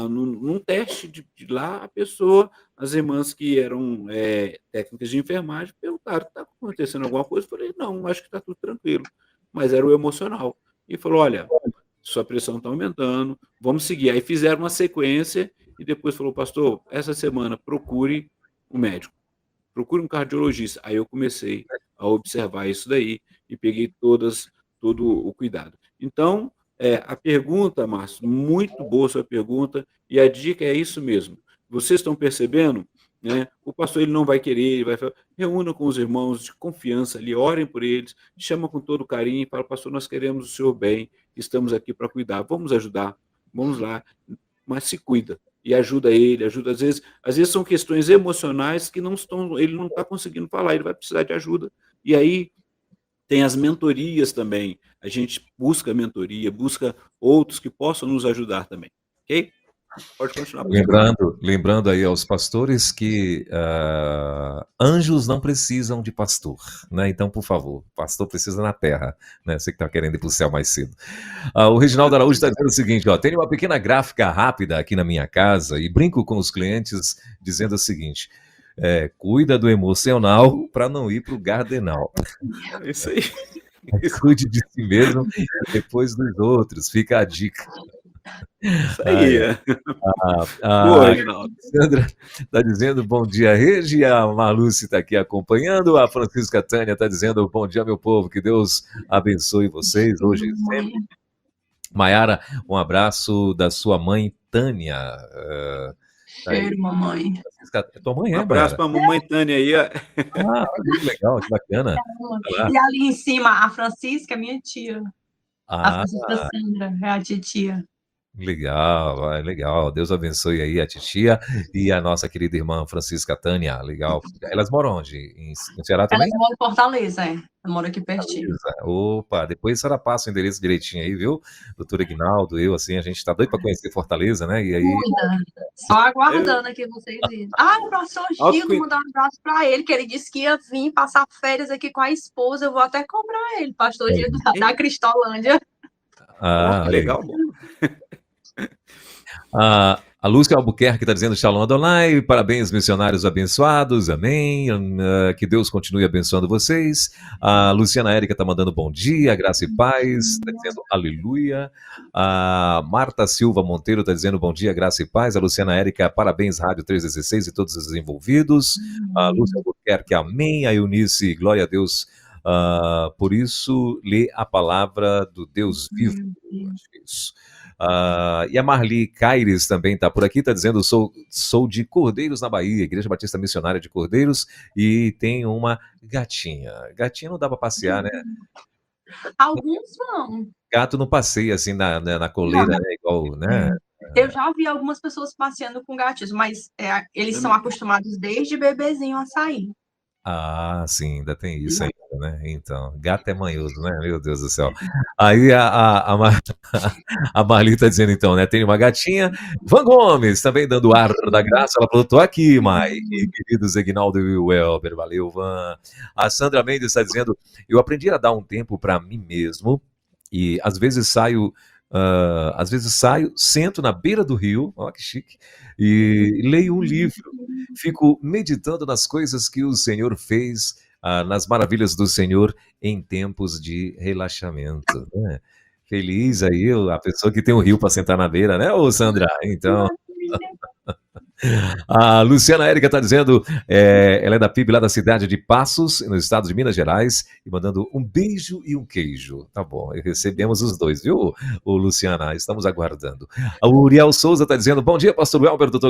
num teste de lá, a pessoa, as irmãs que eram técnicas de enfermagem, perguntaram, está acontecendo alguma coisa? Eu falei, não, acho que está tudo tranquilo, mas era o emocional. E falou, olha, sua pressão está aumentando, vamos seguir. Aí fizeram uma sequência e depois falou, pastor, essa semana procure um médico, procure um cardiologista. Aí eu comecei a observar isso daí e peguei todo o cuidado. Então, a pergunta, Márcio, muito boa sua pergunta, e a dica é isso mesmo. Vocês estão percebendo né? O pastor ele não vai querer, ele vai falar, reúna com os irmãos de confiança ali, orem por eles, chama com todo carinho e fala, pastor, nós queremos o senhor bem, estamos aqui para cuidar, vamos ajudar, vamos lá, mas se cuida e ajuda ele, ajuda às vezes são questões emocionais que não estão, ele não está conseguindo falar, ele vai precisar de ajuda. E aí tem as mentorias também, a gente busca mentoria, busca outros que possam nos ajudar também, ok? Pode continuar. Lembrando aí aos pastores que anjos não precisam de pastor, né? Então, por favor, pastor precisa na terra, né? Você que está querendo ir para o céu mais cedo. O Reginaldo Araújo está dizendo o seguinte, ó, tenho uma pequena gráfica rápida aqui na minha casa e brinco com os clientes dizendo o seguinte, cuida do emocional para não ir para o gardenal. É isso aí. Cuide de si mesmo e depois dos outros, fica a dica. Isso aí. Boa, Reginaldo. Sandra está dizendo bom dia, Regi. A Marluce está aqui acompanhando. A Francisca Tânia está dizendo bom dia, meu povo. Que Deus abençoe vocês hoje e sempre. Maiara, um abraço da sua mãe, Tânia. Cheiro, mamãe. Tua mãe Um abraço para a mamãe Tânia aí. Que legal, que bacana. E ali em cima, a Francisca é minha tia. A Francisca Sandra é a titia. Legal. Deus abençoe aí a titia e a nossa querida irmã Francisca Tânia. Legal. Elas moram onde? No Ceará também? Elas moram em Fortaleza, Eu moro aqui pertinho. Opa, depois a senhora passa o endereço direitinho aí, viu? Doutor Aguinaldo, eu, assim, a gente tá doido para conhecer Fortaleza, né? E aí... Cuida. Só aguardando aqui vocês irem. O professor Gildo mandou um abraço para ele, que ele disse que ia vir passar férias aqui com a esposa. Eu vou até cobrar ele, pastor Gildo da Cristolândia. Legal. A Lúcia Albuquerque está dizendo Shalom Adonai, parabéns missionários abençoados, amém, que Deus continue abençoando vocês. A Luciana Érica está mandando bom dia, graça e paz, está dizendo aleluia. A Marta Silva Monteiro está dizendo bom dia, graça e paz. A Luciana Érica, parabéns Rádio 316 e todos os envolvidos. A Lúcia Albuquerque, amém. A Eunice, glória a Deus. Por isso, lê a palavra do Deus vivo. Acho que é isso. E a Marli Caires também está por aqui, está dizendo, sou de Cordeiros, na Bahia, Igreja Batista Missionária de Cordeiros, e tem uma gatinha. Gatinha não dá para passear, né? Alguns vão. Gato não passeia assim na coleira, né? Igual, né? Eu já vi algumas pessoas passeando com gatinhos, mas eles são acostumados desde bebezinho a sair. Sim, ainda tem isso ainda, né? Então, gato é manhoso, né? Meu Deus do céu. Aí a Marli está dizendo, então, né? Tem uma gatinha. Van Gomes, também dando ar da graça. Ela falou, tô aqui, Mai. Queridos Aguinaldo e Welber, valeu, Van. A Sandra Mendes está dizendo, eu aprendi a dar um tempo para mim mesmo e às vezes saio, sento na beira do rio, ó que chique, e leio um livro. Fico meditando nas coisas que o Senhor fez, nas maravilhas do Senhor em tempos de relaxamento, né? Feliz aí a pessoa que tem um rio para sentar na beira, né, ô Sandra? Então... A Luciana Érica está dizendo, ela é da PIB lá da cidade de Passos, no estado de Minas Gerais, e mandando um beijo e um queijo. Tá bom, recebemos os dois, viu, Luciana? Estamos aguardando. A Uriel Souza está dizendo, bom dia, pastor Welber, doutor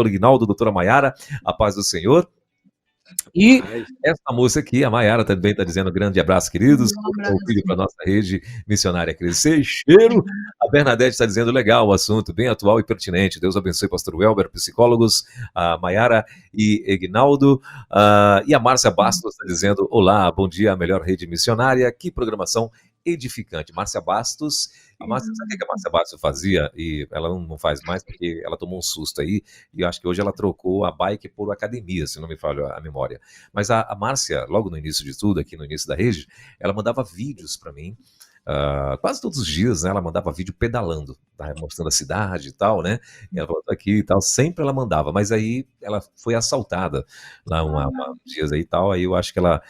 Aguinaldo, doutora Maiara, a paz do Senhor. E essa moça aqui, a Maiara, também está dizendo grande abraço, queridos. O filho para nossa rede missionária crescer. Cheiro. A Bernadette está dizendo legal o assunto, bem atual e pertinente. Deus abençoe, pastor Welber, psicólogos, a Maiara e Aguinaldo. E a Márcia Bastos está dizendo olá, bom dia, a melhor rede missionária. Que programação edificante. Márcia Bastos, sabe o que a Márcia Bastos fazia? E ela não faz mais porque ela tomou um susto aí, e eu acho que hoje ela trocou a bike por academia, se não me falha a memória. Mas a Márcia, logo no início de tudo, aqui no início da rede, ela mandava vídeos para mim, quase todos os dias, né? Ela mandava vídeo pedalando, tá? Mostrando a cidade e tal, né? E ela voltou aqui e tal, sempre ela mandava, mas aí ela foi assaltada lá uns dias aí e tal, aí eu acho que ela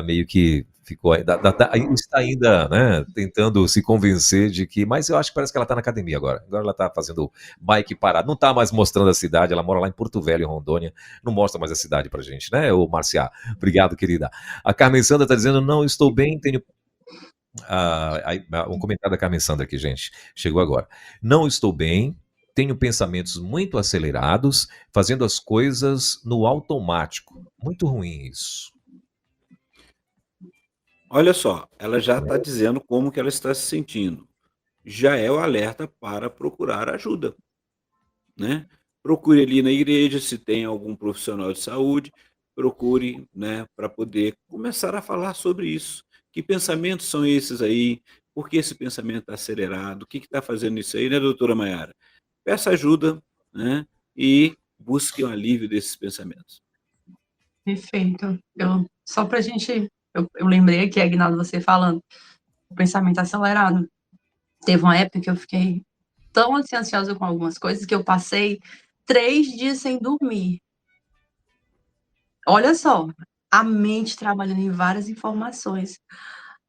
meio que ficou, está ainda, né, tentando se convencer de que, mas eu acho que parece que ela está na academia agora ela está fazendo bike parado, não está mais mostrando a cidade, ela mora lá em Porto Velho, em Rondônia, não mostra mais a cidade pra gente, né, ô Marcia? Obrigado, querida. A Carmen Sandra está dizendo, não estou bem, tenho... um comentário da Carmen Sandra aqui, gente, chegou agora. Não estou bem, tenho pensamentos muito acelerados, fazendo as coisas no automático. Muito ruim isso. Olha só, ela já está dizendo como que ela está se sentindo. Já é o alerta para procurar ajuda, né. Procure ali na igreja, se tem algum profissional de saúde, procure, né, para poder começar a falar sobre isso. Que pensamentos são esses aí? Por que esse pensamento está acelerado? O que está fazendo isso aí, né, doutora Maiara? Peça ajuda, né, e busque um alívio desses pensamentos. Perfeito. Só para a gente. Eu lembrei aqui, Aguinaldo, você falando, o pensamento acelerado. Teve uma época que eu fiquei tão assim, ansiosa com algumas coisas que eu passei 3 dias sem dormir. Olha só, a mente trabalhando em várias informações.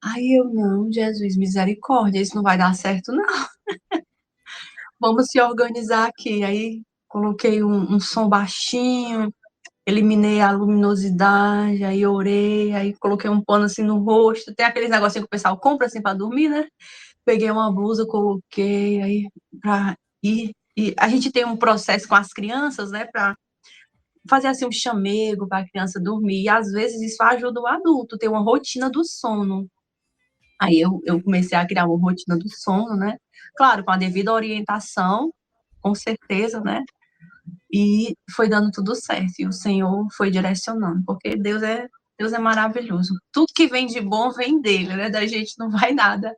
Aí eu, não, Jesus, misericórdia, isso não vai dar certo, não. Vamos se organizar aqui. Aí coloquei um som baixinho, eliminei a luminosidade, aí orei, aí coloquei um pano assim no rosto. Tem aqueles negocinhos que o pessoal compra assim para dormir, né? Peguei uma blusa, coloquei, aí pra ir. E a gente tem um processo com as crianças, né, para fazer assim um chamego para a criança dormir. E às vezes isso ajuda o adulto, ter uma rotina do sono. Aí eu comecei a criar uma rotina do sono, né? Claro, com a devida orientação, com certeza, né? E foi dando tudo certo. E o Senhor foi direcionando, porque Deus é maravilhoso. Tudo que vem de bom vem dele, né? Da gente não vai nada.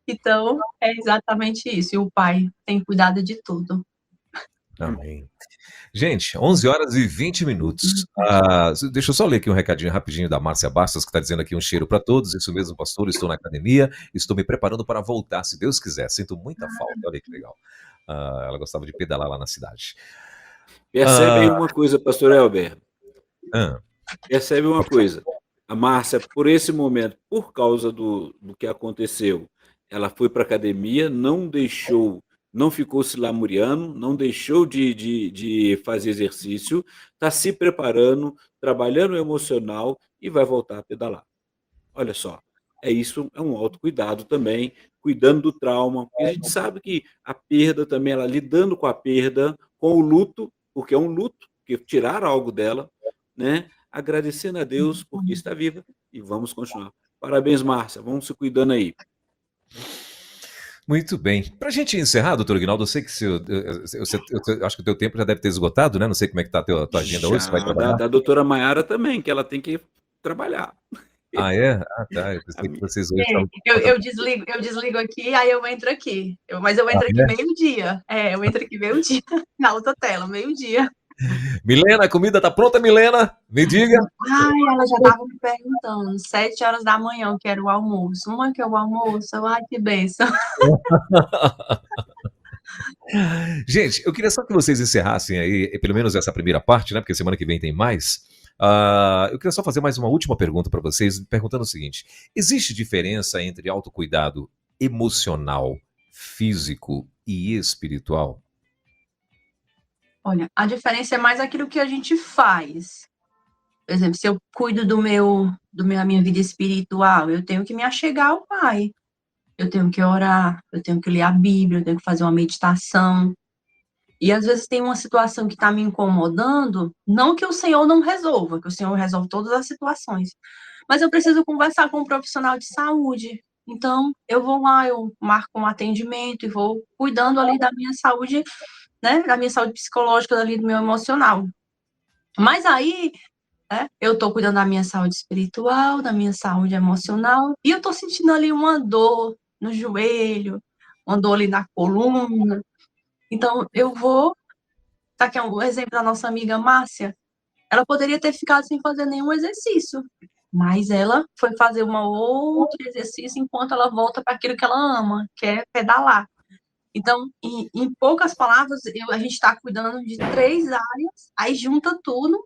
Então, é exatamente isso. E o Pai tem cuidado de tudo. Amém. Gente, 11h20. Deixa eu só ler aqui um recadinho rapidinho da Márcia Bastos, que está dizendo aqui: um cheiro para todos. Isso mesmo, pastor. Estou na academia, estou me preparando para voltar, se Deus quiser. Sinto muita falta. Olha que legal. Ela gostava de pedalar lá na cidade. Percebe aí uma coisa, pastor Elber. Ah, Percebe uma coisa. A Márcia, por esse momento, por causa do que aconteceu, ela foi para a academia, não ficou se lamuriando, não deixou de fazer exercício, está se preparando, trabalhando o emocional e vai voltar a pedalar. Olha só, isso, é um autocuidado também, cuidando do trauma, porque a gente sabe que a perda também, ela lidando com a perda, com o luto, porque é um luto, porque tiraram algo dela, né? Agradecendo a Deus porque está viva e vamos continuar. Parabéns, Márcia, vamos se cuidando aí. muito bem. Para a gente encerrar, doutor Aguinaldo, eu sei que eu acho que o teu tempo já deve ter esgotado, né? Não sei como é que está a tua agenda hoje, você vai trabalhar? Da doutora Maiara também, que ela tem que trabalhar. Ah, é? Ah, tá. Eu pensei que vocês hoje estavam... Eu desligo aqui, aí eu entro aqui. Mas eu entro aqui meio-dia. Eu entro aqui meio-dia, na outra tela, meio-dia. Milena, a comida tá pronta, Milena? Me diga. Ai, ela já estava me perguntando, 7 horas da manhã, que era o almoço. Mãe, que é o almoço? Ai, que bênção. Gente, eu queria só que vocês encerrassem aí, pelo menos essa primeira parte, né? Porque semana que vem tem mais. Eu queria só fazer mais uma última pergunta para vocês, perguntando o seguinte: existe diferença entre autocuidado emocional, físico e espiritual? Olha, a diferença é mais aquilo que a gente faz. Por exemplo, se eu cuido da minha vida espiritual, eu tenho que me achegar ao Pai. Eu tenho que orar, eu tenho que ler a Bíblia, eu tenho que fazer uma meditação. E às vezes tem uma situação que está me incomodando, não que o Senhor não resolva, que o Senhor resolve todas as situações, mas eu preciso conversar com um profissional de saúde. Então, eu vou lá, eu marco um atendimento e vou cuidando ali da minha saúde, né, da minha saúde psicológica, ali do meu emocional. Mas aí, né, eu estou cuidando da minha saúde espiritual, da minha saúde emocional, e eu estou sentindo ali uma dor no joelho, uma dor ali na coluna. Então, eu vou... Tá aqui um exemplo da nossa amiga Márcia. Ela poderia ter ficado sem fazer nenhum exercício, mas ela foi fazer um outro exercício enquanto ela volta para aquilo que ela ama, que é pedalar. Então, em poucas palavras, a gente está cuidando de 3 áreas, aí junta tudo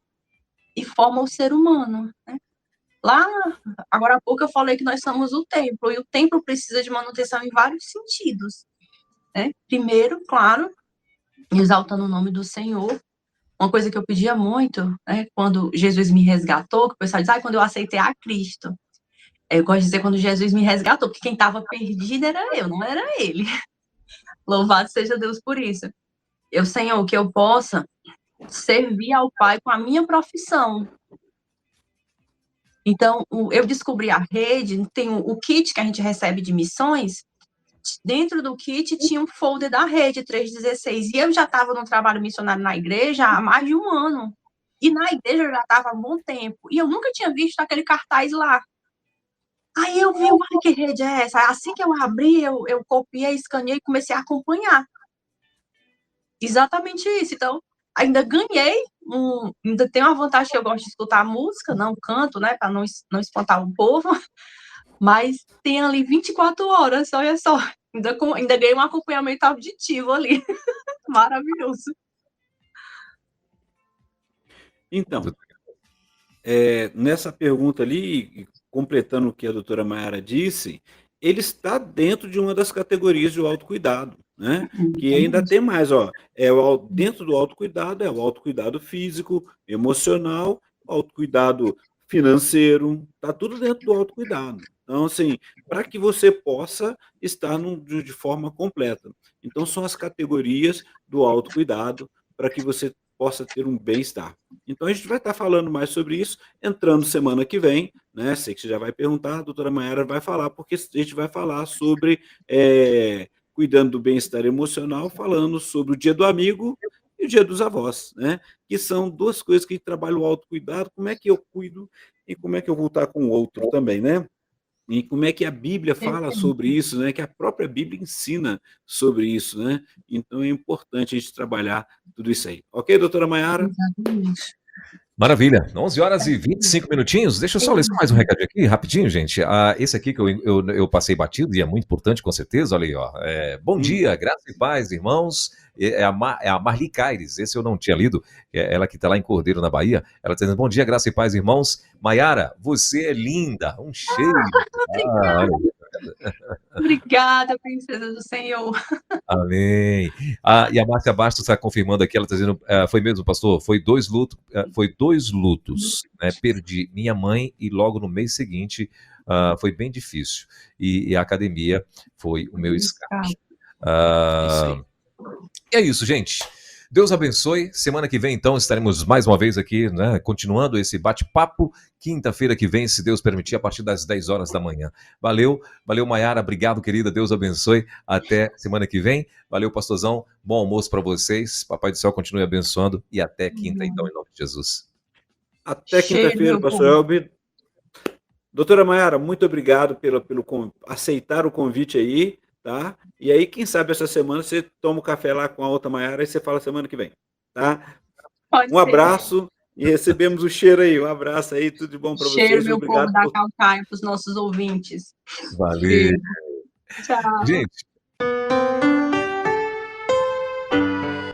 e forma o ser humano, né? Lá, agora há pouco eu falei que nós somos o templo, e o templo precisa de manutenção em vários sentidos, né? Primeiro, claro, exaltando o nome do Senhor. Uma coisa que eu pedia muito, né, quando Jesus me resgatou, que o pessoal diz, quando eu aceitei a Cristo. Eu gosto de dizer quando Jesus me resgatou, porque quem estava perdido era eu, não era ele. Louvado seja Deus por isso. Senhor, que eu possa servir ao Pai com a minha profissão. Então, eu descobri a rede, tem o kit que a gente recebe de missões, dentro do kit tinha um folder da rede 316, e eu já estava no trabalho missionário na igreja há mais de 1 ano, e na igreja eu já estava há um bom tempo, e eu nunca tinha visto aquele cartaz lá. Aí eu vi, olha que rede é essa? Assim que eu abri, eu copiei, escaneei e comecei a acompanhar. Exatamente isso. Então, ainda ganhei, ainda tem uma vantagem que eu gosto de escutar música, não canto, né, para não espantar o povo, mas tem ali 24 horas, olha só. Ainda ganhei um acompanhamento auditivo ali. Maravilhoso. Então, nessa pergunta ali, completando o que a doutora Mayara disse, ele está dentro de uma das categorias do autocuidado, né? Que ainda tem mais, ó, dentro do autocuidado é o autocuidado físico, emocional, autocuidado financeiro, tá tudo dentro do autocuidado. Então, assim, para que você possa estar de forma completa. Então, são as categorias do autocuidado para que você possa ter um bem-estar. Então, a gente vai estar falando mais sobre isso, entrando semana que vem, né? Sei que você já vai perguntar, a doutora Mayara vai falar, porque a gente vai falar sobre cuidando do bem-estar emocional, falando sobre o Dia do Amigo e o Dia dos Avós, né? Que são 2 coisas que trabalham o autocuidado, como é que eu cuido e como é que eu vou estar com o outro também, né? E como é que a Bíblia fala sobre isso, né? Que a própria Bíblia ensina sobre isso, né? Então é importante a gente trabalhar tudo isso aí. Ok, doutora Mayara? Exatamente. Maravilha. 11 horas e 25 minutinhos. Deixa eu só ler mais um recadinho aqui, rapidinho, gente. Esse aqui que eu passei batido e é muito importante, com certeza. Olha aí, ó. Bom dia, graça e paz, irmãos. É a Marli Caires, esse eu não tinha lido. Ela que está lá em Cordeiro, na Bahia. Ela está dizendo, bom dia, graça e paz, irmãos. Mayara, você é linda. Um cheiro. Obrigada. Obrigada, princesa do Senhor. Amém. E a Márcia Bastos está confirmando aqui, ela está dizendo, foi mesmo, pastor? Foi 2 lutos, né? Perdi minha mãe e logo no mês seguinte foi bem difícil. E a academia foi o meu escape. É isso, gente. Deus abençoe. Semana que vem, então, estaremos mais uma vez aqui, né, continuando esse bate-papo. Quinta-feira que vem, se Deus permitir, a partir das 10 horas da manhã. Valeu, Mayara. Obrigado, querida. Deus abençoe. Até semana que vem. Valeu, pastorzão. Bom almoço para vocês. Papai do céu continue abençoando. E até quinta, então, em nome de Jesus. Até quinta-feira, pastor Elber. Doutora Mayara, muito obrigado pelo aceitar o convite aí. Tá? E aí, quem sabe essa semana você toma um café lá com a outra Mayara e você fala semana que vem, tá? Um abraço e recebemos o cheiro aí. Um abraço aí, tudo de bom para vocês. Cheiro, meu povo da Calcaia, para os nossos ouvintes. Valeu. Tchau. Gente.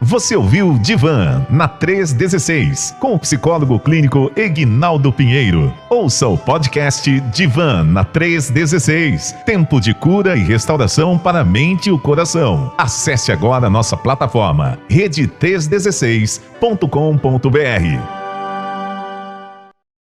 Você ouviu Divan na 316, com o psicólogo clínico Eginaldo Pinheiro. Ouça o podcast Divan na 316. Tempo de cura e restauração para a mente e o coração. Acesse agora a nossa plataforma rede316.com.br.